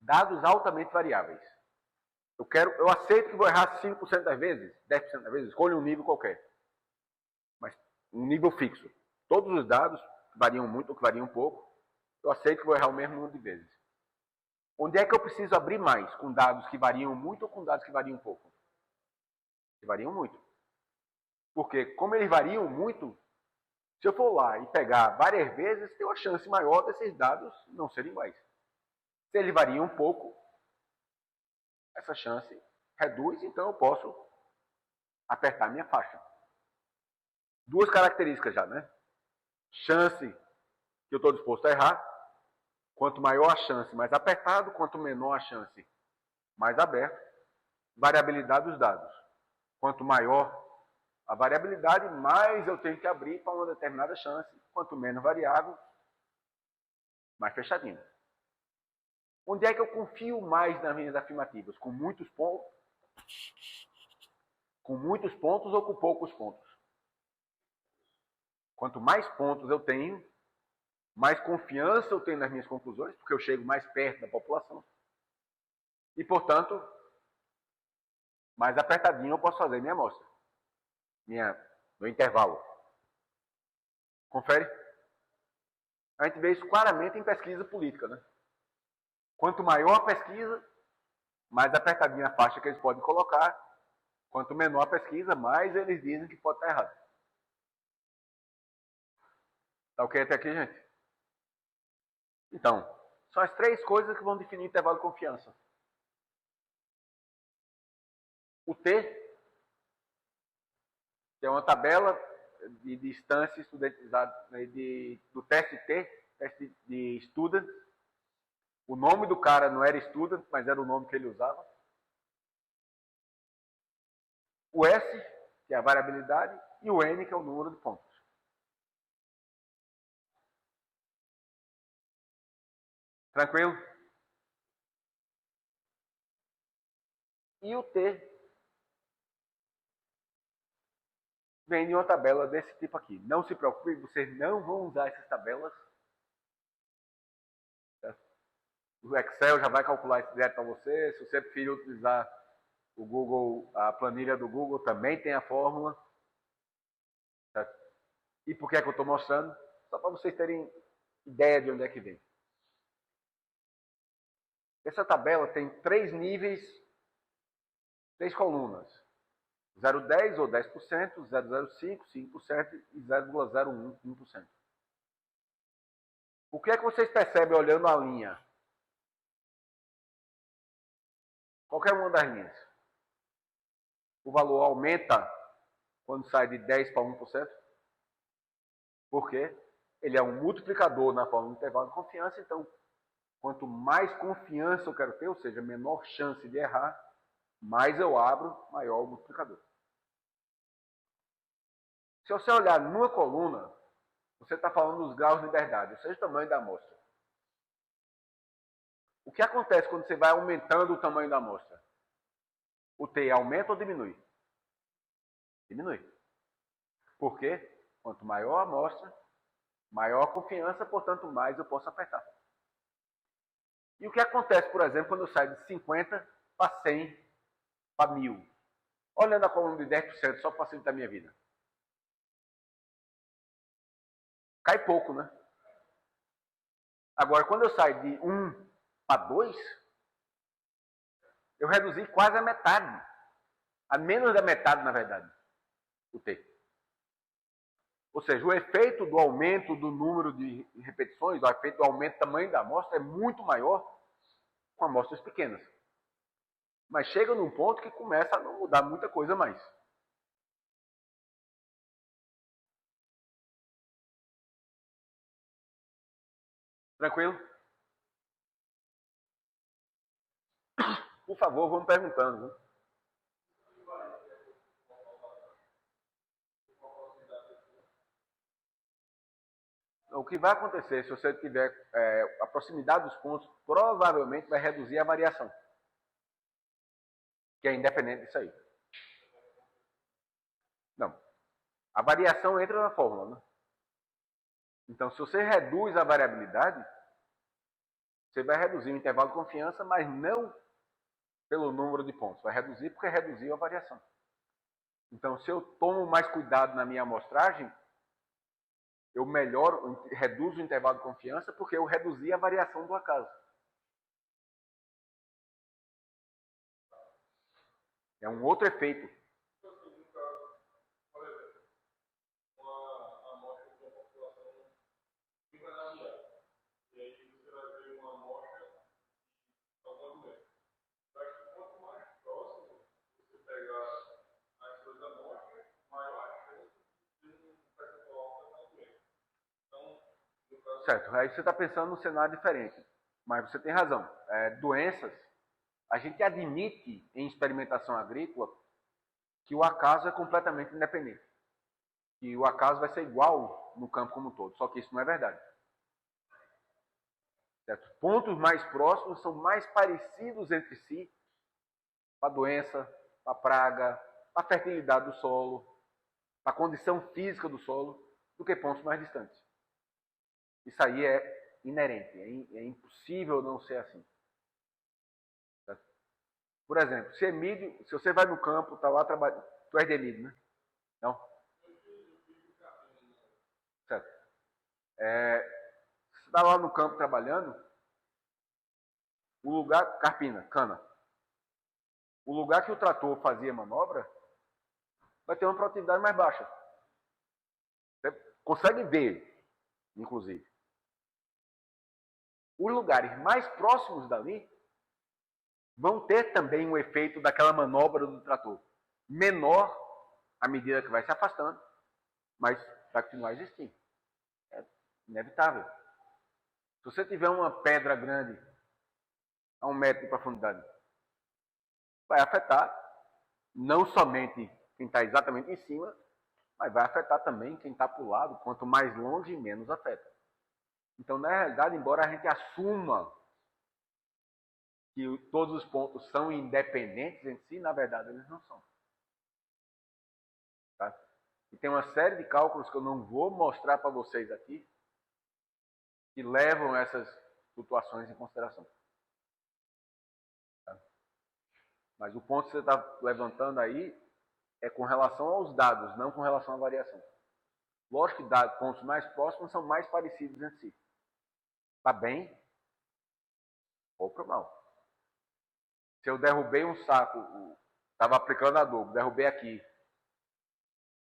Dados altamente variáveis. Eu aceito que vou errar 5% das vezes, 10% das vezes, escolha um nível qualquer. Mas um nível fixo. Todos os dados variam muito ou que variam pouco, eu aceito que vou errar o mesmo número de vezes. Onde é que eu preciso abrir mais? Com dados que variam muito ou com dados que variam pouco? Que variam muito. Porque, como eles variam muito, se eu for lá e pegar várias vezes, tem uma chance maior desses dados não serem iguais. Se eles variam um pouco, essa chance reduz, então eu posso apertar minha faixa. Duas características já, né? Chance que eu estou disposto a errar. Quanto maior a chance, mais apertado. Quanto menor a chance, mais aberto. Variabilidade dos dados. Quanto maior a variabilidade, mais eu tenho que abrir para uma determinada chance. Quanto menos variável, mais fechadinho. Onde é que eu confio mais nas minhas afirmativas? Com muitos pontos? Com muitos pontos ou com poucos pontos? Quanto mais pontos eu tenho, mais confiança eu tenho nas minhas conclusões, porque eu chego mais perto da população. E, portanto, mais apertadinho eu posso fazer minha amostra. Meu intervalo. Confere? A gente vê isso claramente em pesquisa política, né? Quanto maior a pesquisa, mais apertadinha a faixa que eles podem colocar. Quanto menor a pesquisa, mais eles dizem que pode estar errado. Tá ok até aqui, gente? Então, são as três coisas que vão definir o intervalo de confiança. O T, que é uma tabela de distância estudantizada do teste T, teste de student. O nome do cara não era student, mas era o nome que ele usava. O S, que é a variabilidade, e o N, que é o número de pontos. Tranquilo? E o T vem de uma tabela desse tipo aqui. Não se preocupe, vocês não vão usar essas tabelas. O Excel já vai calcular isso direto para você. Se você preferir utilizar o Google, a planilha do Google também tem a fórmula. Certo? E por que é que eu estou mostrando? Só para vocês terem ideia de onde é que vem. Essa tabela tem 3 níveis, 3 colunas. 0,10 ou 10%, 0,05, 5% e 0,01, 1%. O que é que vocês percebem olhando a linha? Qualquer uma das linhas. O valor aumenta quando sai de 10 para 1%. Por quê? Ele é um multiplicador na forma do intervalo de confiança, então quanto mais confiança eu quero ter, ou seja, menor chance de errar, mais eu abro, maior o multiplicador. Se você olhar numa coluna, você está falando dos graus de liberdade, ou seja, o tamanho da amostra. O que acontece quando você vai aumentando o tamanho da amostra? O T aumenta ou diminui? Diminui. Por quê? Quanto maior a amostra, maior a confiança, portanto, mais eu posso apertar. E o que acontece, por exemplo, quando eu saio de 50 para 100 para 1000? Olhando a coluna de 10% só para facilitar a minha vida. Cai pouco, né? Agora, quando eu saio de 1 para 2, eu reduzi quase a metade. A menos da metade, na verdade, o T. Ou seja, o efeito do aumento do número de repetições, o efeito do aumento do tamanho da amostra é muito maior com amostras pequenas. Mas chega num ponto que começa a não mudar muita coisa mais. Tranquilo? Por favor, vamos perguntando. Né? O que vai acontecer se você tiver a proximidade dos pontos, provavelmente vai reduzir a variação, que é independente disso aí. Não. A variação entra na fórmula. Né? Então, se você reduz a variabilidade, você vai reduzir o intervalo de confiança, mas não pelo número de pontos. Vai reduzir porque reduziu a variação. Então, se eu tomo mais cuidado na minha amostragem, eu melhoro, reduzo o intervalo de confiança porque eu reduzi a variação do acaso. É um outro efeito. Certo, aí você está pensando num cenário diferente. Mas você tem razão. Doenças, a gente admite em experimentação agrícola que o acaso é completamente independente. Que o acaso vai ser igual no campo como um todo. Só que isso não é verdade. Certo? Pontos mais próximos são mais parecidos entre si para a doença, para a praga, para a fertilidade do solo, para a condição física do solo, do que pontos mais distantes. Isso aí é inerente, é impossível não ser assim. Certo? Por exemplo, se você vai no campo, está lá trabalhando, tu és de Emílio, né? Não? Certo. Você está lá no campo trabalhando, o lugar, carpina, cana, o lugar que o trator fazia manobra vai ter uma produtividade mais baixa. Você consegue ver, inclusive. Os lugares mais próximos dali vão ter também um efeito daquela manobra do trator. Menor à medida que vai se afastando, mas vai continuar existindo. É inevitável. Se você tiver uma pedra grande a 1 metro de profundidade, vai afetar não somente quem está exatamente em cima, mas vai afetar também quem está para o lado. Quanto mais longe, menos afeta. Então, na realidade, embora a gente assuma que todos os pontos são independentes em si, na verdade eles não são. Tá? E tem uma série de cálculos que eu não vou mostrar para vocês aqui, que levam essas flutuações em consideração. Tá? Mas o ponto que você está levantando aí é com relação aos dados, não com relação à variação. Lógico que dados, pontos mais próximos são mais parecidos entre si. Está bem ou para mal. Se eu derrubei um saco, estava aplicando adubo, derrubei aqui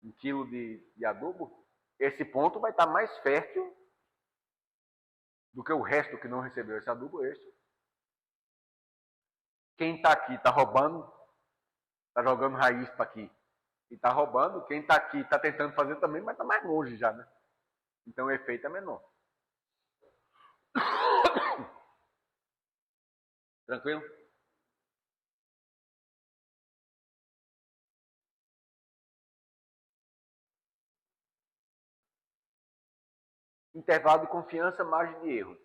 1 quilo de adubo, esse ponto vai estar mais fértil do que o resto que não recebeu esse adubo extra. Quem está aqui está roubando, está jogando raiz para aqui e está roubando. Quem está aqui está tentando fazer também, mas está mais longe já, né? Então o efeito é menor. Tranquilo? Intervalo de confiança, margem de erro.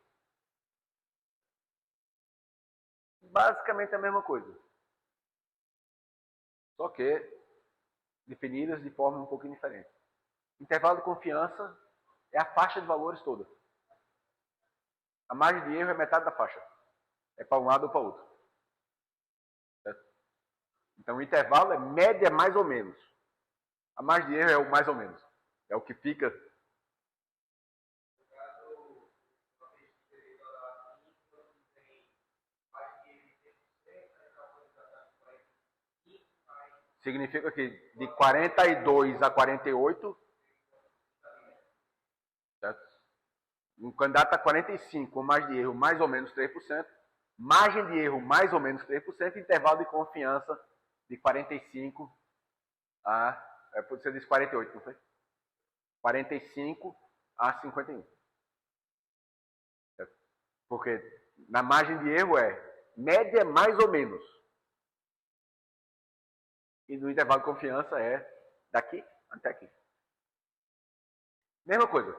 Basicamente a mesma coisa. Só que definidas de forma um pouquinho diferente. Intervalo de confiança é a faixa de valores toda. A margem de erro é metade da faixa. É para um lado ou para o outro. Certo? Então o intervalo é média mais ou menos. A margem de erro é o mais ou menos. É o que fica. Significa que de 42 a 48, certo? Um candidato a 45 com margem de erro mais ou menos 3%, margem de erro mais ou menos 3%, intervalo de confiança de 45 a... Você disse 48, não foi? 45 a 51. Certo? Porque na margem de erro é média mais ou menos. E no intervalo de confiança é daqui até aqui. Mesma coisa.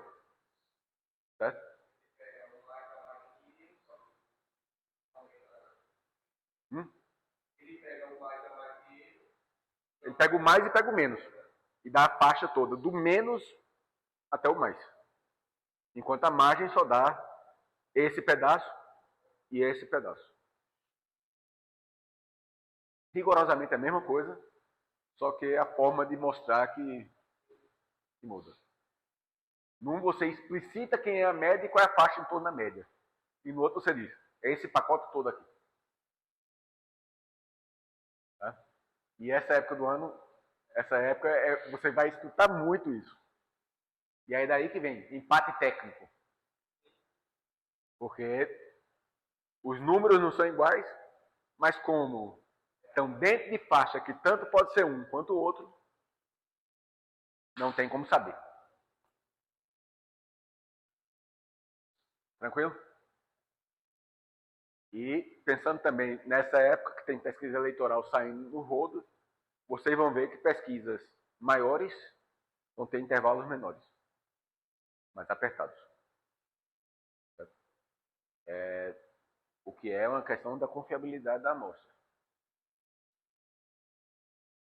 Certo? Ele pega o mais e pega o menos. E dá a faixa toda, do menos até o mais. Enquanto a margem só dá esse pedaço e esse pedaço. Rigorosamente a mesma coisa, só que a forma de mostrar que muda. Num você explicita quem é a média e qual é a faixa em torno da média. E no outro você diz, é esse pacote todo aqui. Tá? E essa época do ano, você vai escutar muito isso. E aí daí que vem, empate técnico. Porque os números não são iguais, mas como estão dentro de faixa que tanto pode ser um quanto o outro, não tem como saber. Tranquilo? E pensando também nessa época que tem pesquisa eleitoral saindo no rodo, vocês vão ver que pesquisas maiores vão ter intervalos menores, mais apertados. O que é uma questão da confiabilidade da amostra.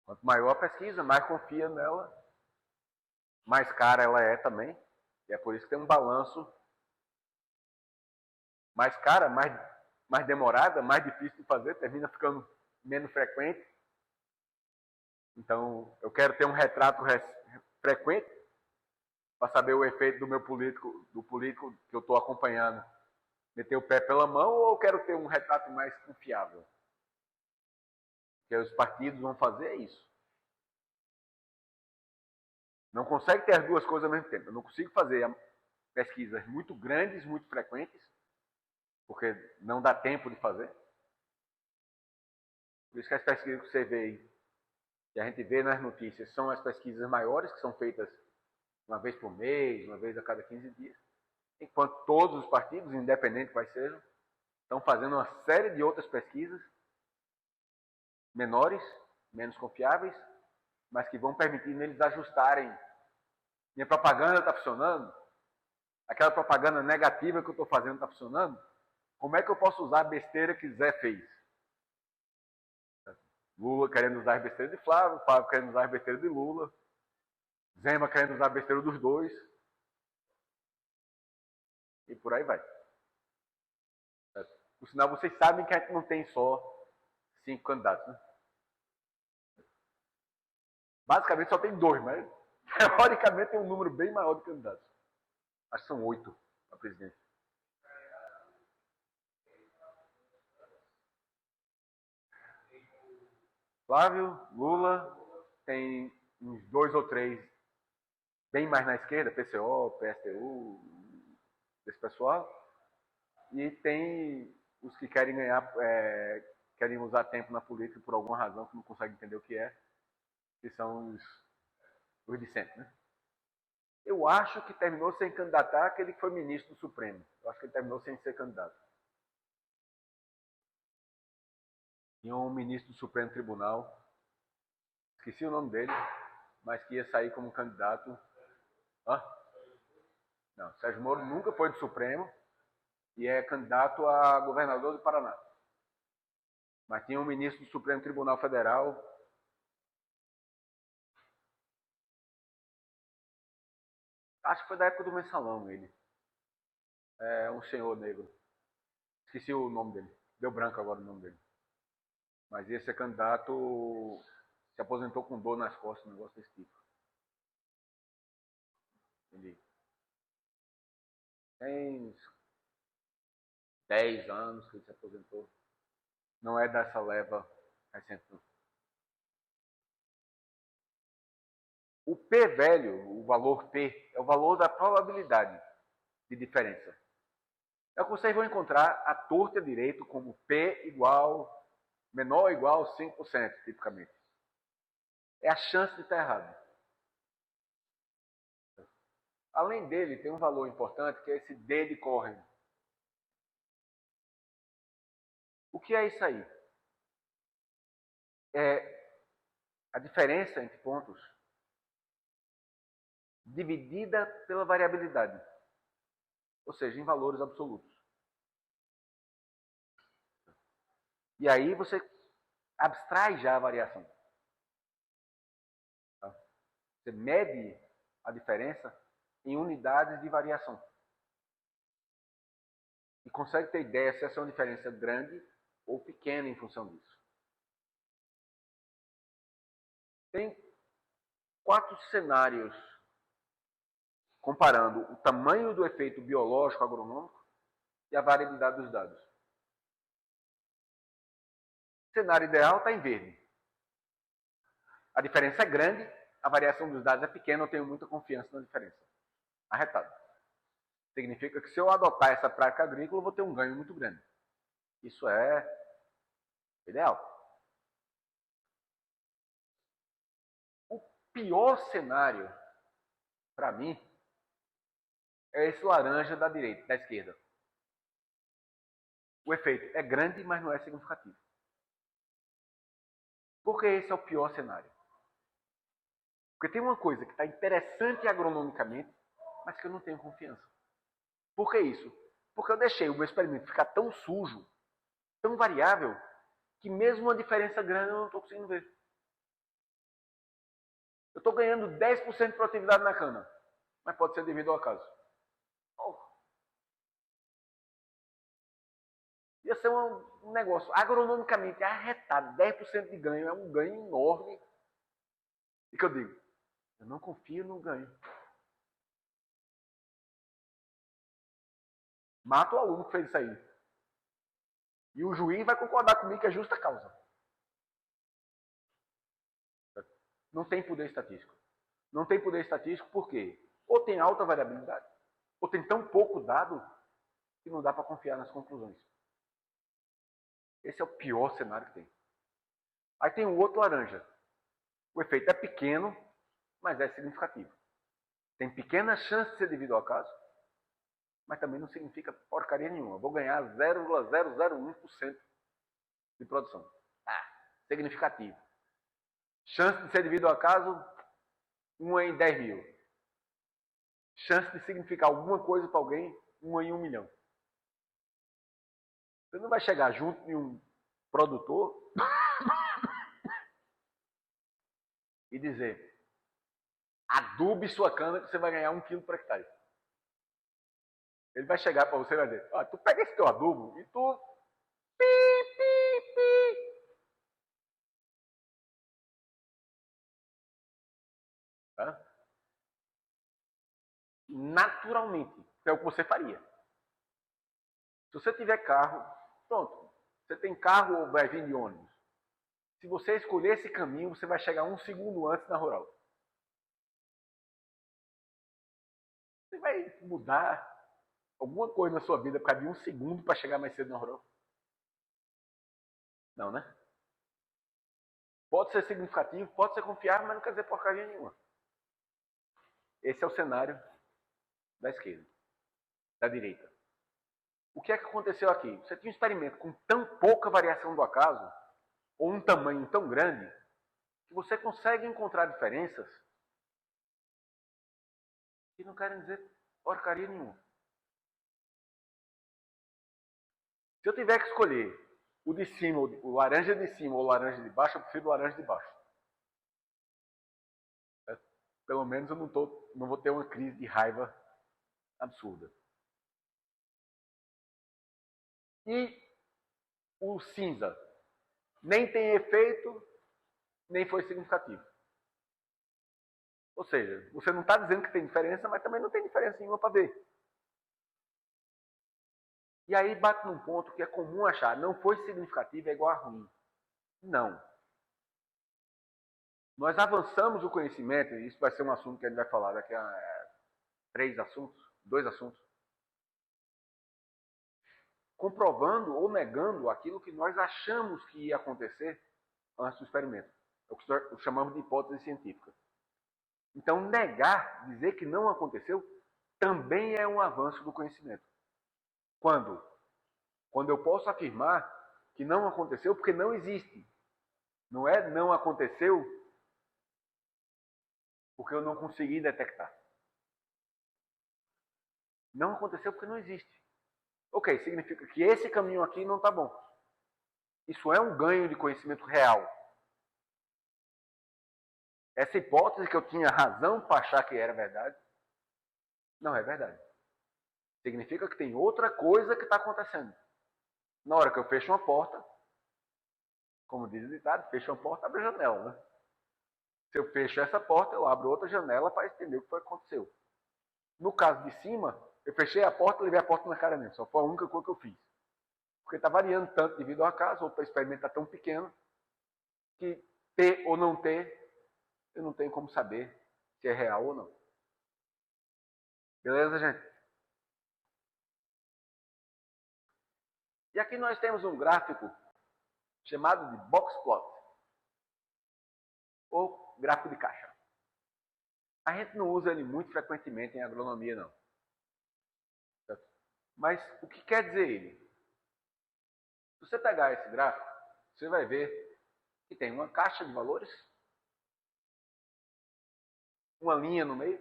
Quanto maior a pesquisa, mais confia nela, mais cara ela é também. E é por isso que tem um balanço mais cara, mais demorada, mais difícil de fazer, termina ficando menos frequente. Então, eu quero ter um retrato frequente para saber o efeito do meu político, do político que eu estou acompanhando, meter o pé pela mão, ou eu quero ter um retrato mais confiável? O que os partidos vão fazer é isso. Não consegue ter as duas coisas ao mesmo tempo. Eu não consigo fazer pesquisas muito grandes, muito frequentes, porque não dá tempo de fazer. Por isso que as pesquisas que você vê, que a gente vê nas notícias, são as pesquisas maiores, que são feitas uma vez por mês, uma vez a cada 15 dias. Enquanto todos os partidos, independente quais sejam, estão fazendo uma série de outras pesquisas menores, menos confiáveis, mas que vão permitindo eles ajustarem. Minha propaganda está funcionando? Aquela propaganda negativa que eu estou fazendo está funcionando? Como é que eu posso usar a besteira que Zé fez? Lula querendo usar a besteira de Flávio, Flávio querendo usar a besteira de Lula, Zema querendo usar a besteira dos dois, e por aí vai. Por sinal, vocês sabem que a gente não tem só 5 candidatos, né? Basicamente só tem 2, mas teoricamente tem um número bem maior de candidatos. Acho que são 8 para presidente. Flávio, Lula, tem uns 2 ou 3 bem mais na esquerda, PCO, PSTU, desse pessoal. E tem os que querem ganhar, querem usar tempo na política por alguma razão que não conseguem entender o que são os de sempre, né? Eu acho que terminou sem candidatar aquele que foi ministro do Supremo. Eu acho que ele terminou sem ser candidato. Tinha um ministro do Supremo Tribunal, esqueci o nome dele, mas que ia sair como candidato. Hã? Não, Sérgio Moro nunca foi do Supremo e é candidato a governador do Paraná. Mas tinha um ministro do Supremo Tribunal Federal. Acho que foi da época do Mensalão ele. É um senhor negro. Esqueci o nome dele. Deu branco agora o nome dele. Mas esse candidato se aposentou com dor nas costas, um negócio desse tipo. Ele tem 10 anos que ele se aposentou. Não é dessa leva recente, não. O P velho, o valor P, é o valor da probabilidade de diferença. É o que vocês vão encontrar a torta direito como P igual, menor ou igual a 5%, tipicamente. É a chance de estar errado. Além dele, tem um valor importante que é esse D de Cohen. O que é isso aí? É a diferença entre pontos dividida pela variabilidade, ou seja, em valores absolutos. E aí você abstrai já a variação. Tá? Você mede a diferença em unidades de variação. E consegue ter ideia se essa é uma diferença grande ou pequena em função disso. Tem 4 cenários comparando o tamanho do efeito biológico agronômico e a variabilidade dos dados. O cenário ideal está em verde. A diferença é grande, a variação dos dados é pequena, eu tenho muita confiança na diferença. Arretado. Significa que se eu adotar essa prática agrícola, eu vou ter um ganho muito grande. Isso é ideal. O pior cenário, para mim, é esse laranja da direita, da esquerda. O efeito é grande, mas não é significativo. Por que esse é o pior cenário? Porque tem uma coisa que está interessante agronomicamente, mas que eu não tenho confiança. Por que isso? Porque eu deixei o meu experimento ficar tão sujo, tão variável, que mesmo uma diferença grande eu não estou conseguindo ver. Eu estou ganhando 10% de produtividade na cana, mas pode ser devido ao acaso. Ia ser um negócio agronomicamente arretado, 10% de ganho, é um ganho enorme. E que eu digo, eu não confio no ganho. Mata o aluno que fez isso aí. E o juiz vai concordar comigo que é justa causa. Não tem poder estatístico. Não tem poder estatístico por quê? Ou tem alta variabilidade, ou tem tão pouco dado que não dá para confiar nas conclusões. Esse é o pior cenário que tem. Aí tem o outro laranja. O efeito é pequeno, mas é significativo. Tem pequena chance de ser devido ao acaso, mas também não significa porcaria nenhuma. Eu vou ganhar 0,001% de produção. Significativo. Chance de ser devido ao acaso, 1 em 10 mil. Chance de significar alguma coisa para alguém, 1 em 1 milhão. Você não vai chegar junto de um produtor e dizer: adube sua cana que você vai ganhar 1 quilo por hectare. Ele vai chegar para você e vai dizer: ah, tu pega esse teu adubo e tu pi, pi, pi. Tá? Naturalmente, que é o que você faria. Se você tiver carro, pronto. Você tem carro ou vai vir de ônibus. Se você escolher esse caminho, você vai chegar 1 segundo antes na rural. Você vai mudar alguma coisa na sua vida por causa de 1 segundo para chegar mais cedo na rural? Não, né? Pode ser significativo, pode ser confiável, mas não quer dizer porcaria nenhuma. Esse é o cenário da esquerda, da direita. O que é que aconteceu aqui? Você tinha um experimento com tão pouca variação do acaso, ou um tamanho tão grande, que você consegue encontrar diferenças que não querem dizer porcaria nenhuma. Se eu tiver que escolher o de cima, o laranja de cima ou o laranja de baixo, eu prefiro o laranja de baixo. Pelo menos eu não vou ter uma crise de raiva absurda. E o cinza nem tem efeito, nem foi significativo. Ou seja, você não está dizendo que tem diferença, mas também não tem diferença nenhuma para ver. E aí bate num ponto que é comum achar, não foi significativo é igual a ruim. Não. Nós avançamos o conhecimento, e isso vai ser um assunto que a gente vai falar daqui a 2 assuntos, comprovando ou negando aquilo que nós achamos que ia acontecer antes do experimento. É o que chamamos de hipótese científica. Então, negar, dizer que não aconteceu, também é um avanço do conhecimento. Quando? Quando eu posso afirmar que não aconteceu porque não existe. Não é não aconteceu porque eu não consegui detectar. Não aconteceu porque não existe. Ok, significa que esse caminho aqui não está bom. Isso é um ganho de conhecimento real. Essa hipótese que eu tinha razão para achar que era verdade, não é verdade. Significa que tem outra coisa que está acontecendo. Na hora que eu fecho uma porta, como diz o ditado, fecho uma porta, abre a janela, né? Se eu fecho essa porta, eu abro outra janela para entender o que foi que aconteceu. No caso de cima, eu fechei a porta e levei a porta na cara mesmo. Só foi a única coisa que eu fiz. Porque está variando tanto devido ao acaso, ou o experimento está tão pequeno, que ter ou não ter, eu não tenho como saber se é real ou não. Beleza, gente? E aqui nós temos um gráfico chamado de box plot, ou gráfico de caixa. A gente não usa ele muito frequentemente em agronomia, não. Mas o que quer dizer ele? Se você pegar esse gráfico, você vai ver que tem uma caixa de valores, uma linha no meio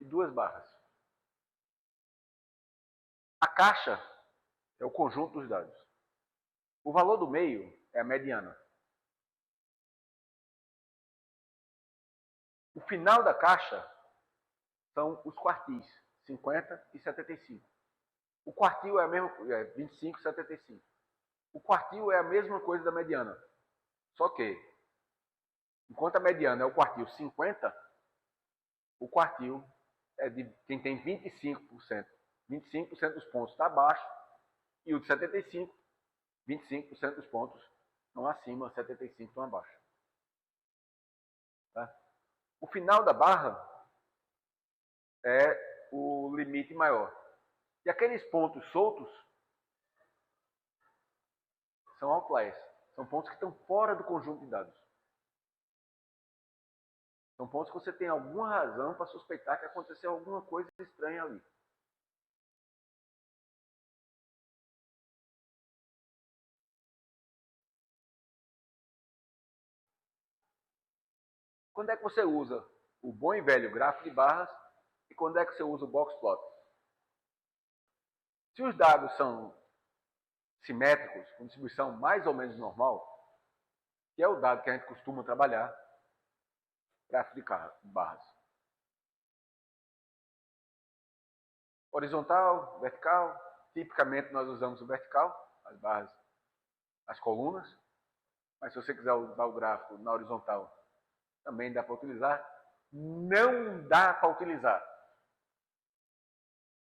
e 2 barras. A caixa é o conjunto dos dados. O valor do meio é a mediana. O final da caixa são os quartis, 50 e 75. O quartil é a mesma, 25 e 75. O quartil é a mesma coisa da mediana. Só que, enquanto a mediana é o quartil 50, o quartil é de quem tem 25%. 25% dos pontos está abaixo e o de 75, 25% dos pontos estão acima, 75% estão abaixo. Tá? O final da barra é o limite maior. E aqueles pontos soltos são outliers. São pontos que estão fora do conjunto de dados. São pontos que você tem alguma razão para suspeitar que aconteceu alguma coisa estranha ali. Quando é que você usa o bom e velho gráfico de barras e quando é que você usa o box plot? Se os dados são simétricos, com distribuição mais ou menos normal, que é o dado que a gente costuma trabalhar, gráfico de barras. Horizontal, vertical, tipicamente nós usamos o vertical, as barras, as colunas, mas se você quiser usar o gráfico na horizontal, também dá para utilizar. Não dá para utilizar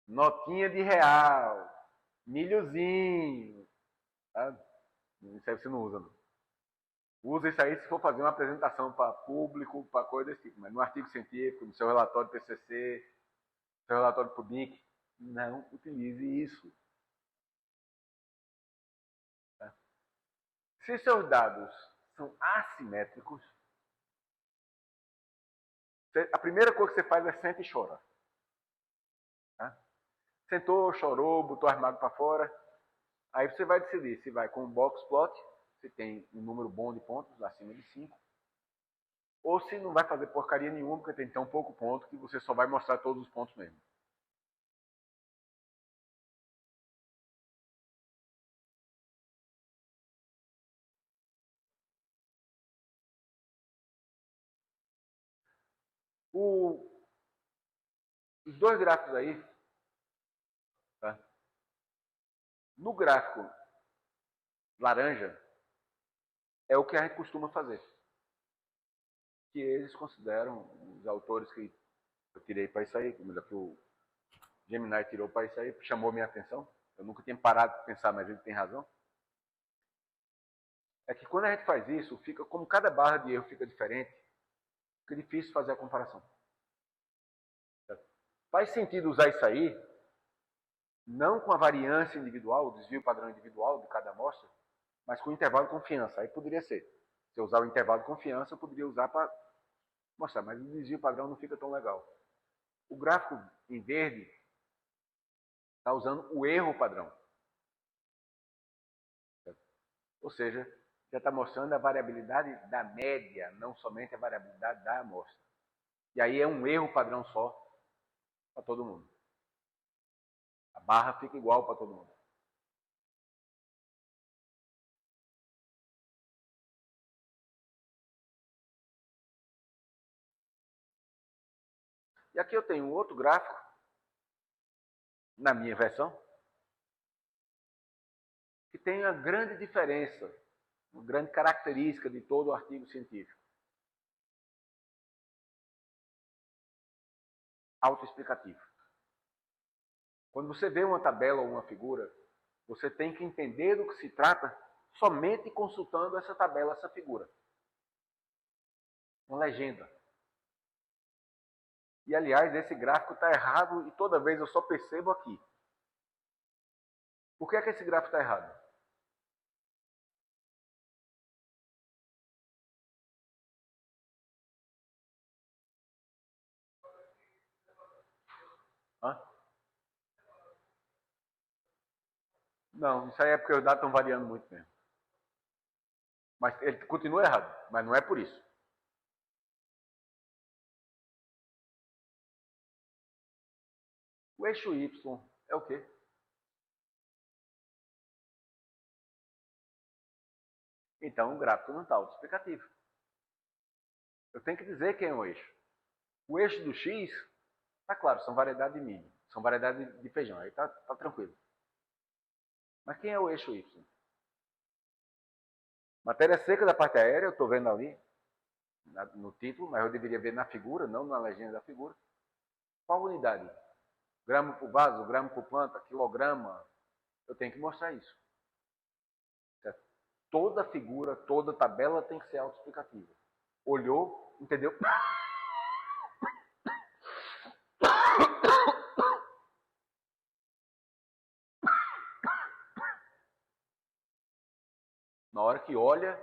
notinha de real, milhozinho, tá? Isso aí você não usa, não. Usa isso aí se for fazer uma apresentação para público, para coisa desse tipo, mas no artigo científico, no seu relatório de TCC, no seu relatório PUBIC, não utilize isso. Tá? Se seus dados são assimétricos, a primeira coisa que você faz é senta e chora. Tá? Sentou, chorou, botou as mágoas para fora, aí você vai decidir se vai com o box plot, se tem um número bom de pontos, acima de 5, ou se não vai fazer porcaria nenhuma, porque tem tão pouco ponto que você só vai mostrar todos os pontos mesmo. Os dois gráficos aí, tá? No gráfico laranja, é o que a gente costuma fazer. Que eles consideram, os autores que eu tirei para isso aí, que o Gemini tirou para isso aí, chamou minha atenção. Eu nunca tinha parado de pensar, mas ele tem razão. É que quando a gente faz isso, fica como cada barra de erro fica diferente, fica difícil fazer a comparação. Faz sentido usar isso aí, não com a variância individual, o desvio padrão individual de cada amostra, mas com o intervalo de confiança. Aí poderia ser. Se eu usar o intervalo de confiança, eu poderia usar para mostrar, mas o desvio padrão não fica tão legal. O gráfico em verde está usando o erro padrão. Ou seja, já está mostrando a variabilidade da média, não somente a variabilidade da amostra. E aí é um erro padrão só para todo mundo. A barra fica igual para todo mundo. E aqui eu tenho um outro gráfico, na minha versão, que tem uma grande diferença, uma grande característica de todo o artigo científico. Autoexplicativo. Quando você vê uma tabela ou uma figura, você tem que entender do que se trata somente consultando essa tabela, essa figura. Uma legenda. E, aliás, esse gráfico está errado e toda vez eu só percebo aqui. Por que é que esse gráfico está errado? Hã? Não, isso aí é porque os dados estão variando muito mesmo. Mas ele continua errado, mas não é por isso. O eixo Y é o quê? Então o gráfico não está autoexplicativo. Eu tenho que dizer quem é o eixo. O eixo do X, tá claro, são variedades de milho, são variedades de feijão, aí tá tranquilo. Mas quem é o eixo Y? Matéria seca da parte aérea, eu estou vendo ali, no título, mas eu deveria ver na figura, não na legenda da figura. Qual unidade? Grama por vaso, grama por planta, quilograma. Eu tenho que mostrar isso. Certo? Toda figura, toda tabela tem que ser autoexplicativa. Olhou, entendeu? Na hora que olha,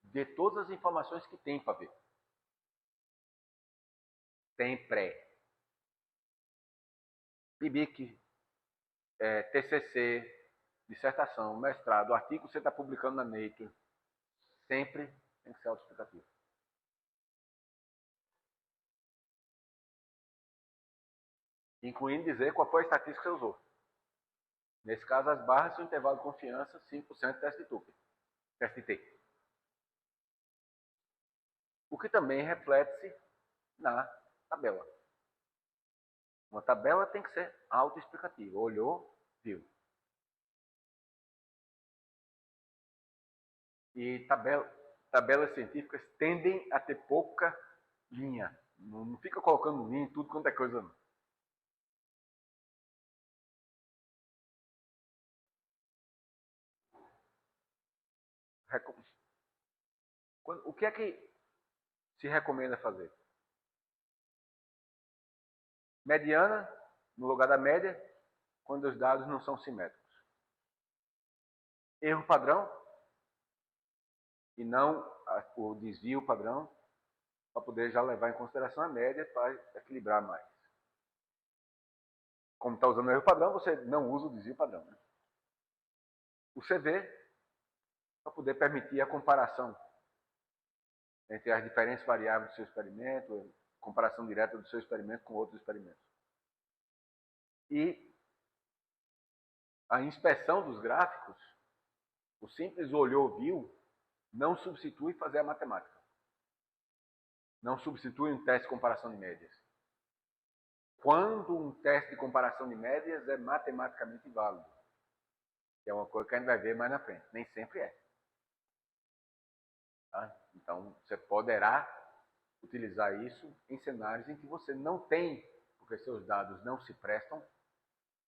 dê todas as informações que tem para ver. Tem pré. PIBIC, TCC, dissertação, mestrado, artigo que você está publicando na Nature, sempre tem que ser autoexplicativo. Incluindo dizer qual foi a estatística que você usou. Nesse caso, as barras são intervalo de confiança, 5% teste de Tucker, teste de T. O que também reflete-se na tabela. Uma tabela tem que ser autoexplicativa. Olhou, viu. E tabelas científicas tendem a ter pouca linha. Não fica colocando linha em tudo quanto é coisa, não. O que é que se recomenda fazer? Mediana, no lugar da média, quando os dados não são simétricos. Erro padrão, e não o desvio padrão, para poder já levar em consideração a média para equilibrar mais. Como está usando o erro padrão, você não usa o desvio padrão. Né? O CV, para poder permitir a comparação entre as diferentes variáveis do seu experimento, comparação direta do seu experimento com outros experimentos. E a inspeção dos gráficos, o simples olhou, viu, não substitui fazer a matemática. Não substitui um teste de comparação de médias. Quando um teste de comparação de médias é matematicamente válido. Que é uma coisa que a gente vai ver mais na frente. Nem sempre é. Tá? Então, você poderá utilizar isso em cenários em que você não tem, porque seus dados não se prestam,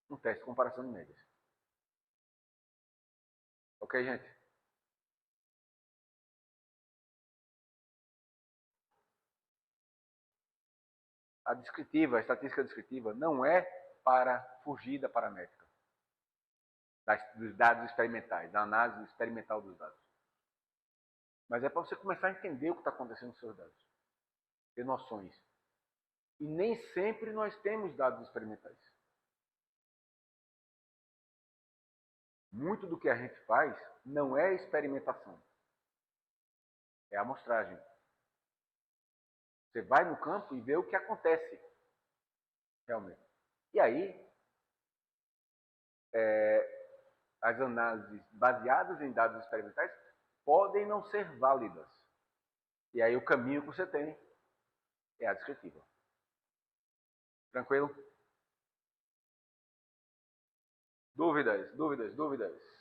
um teste de comparação de médias. Ok, gente? A descritiva, a estatística descritiva, não é para fugir da paramétrica, dos dados experimentais, da análise experimental dos dados. Mas é para você começar a entender o que está acontecendo com seus dados. Ter noções. E nem sempre nós temos dados experimentais. Muito do que a gente faz não é experimentação. É amostragem. Você vai no campo e vê o que acontece realmente. E aí, as análises baseadas em dados experimentais podem não ser válidas. E aí o caminho que você tem é a descritiva. Tranquilo? Dúvidas, dúvidas, dúvidas?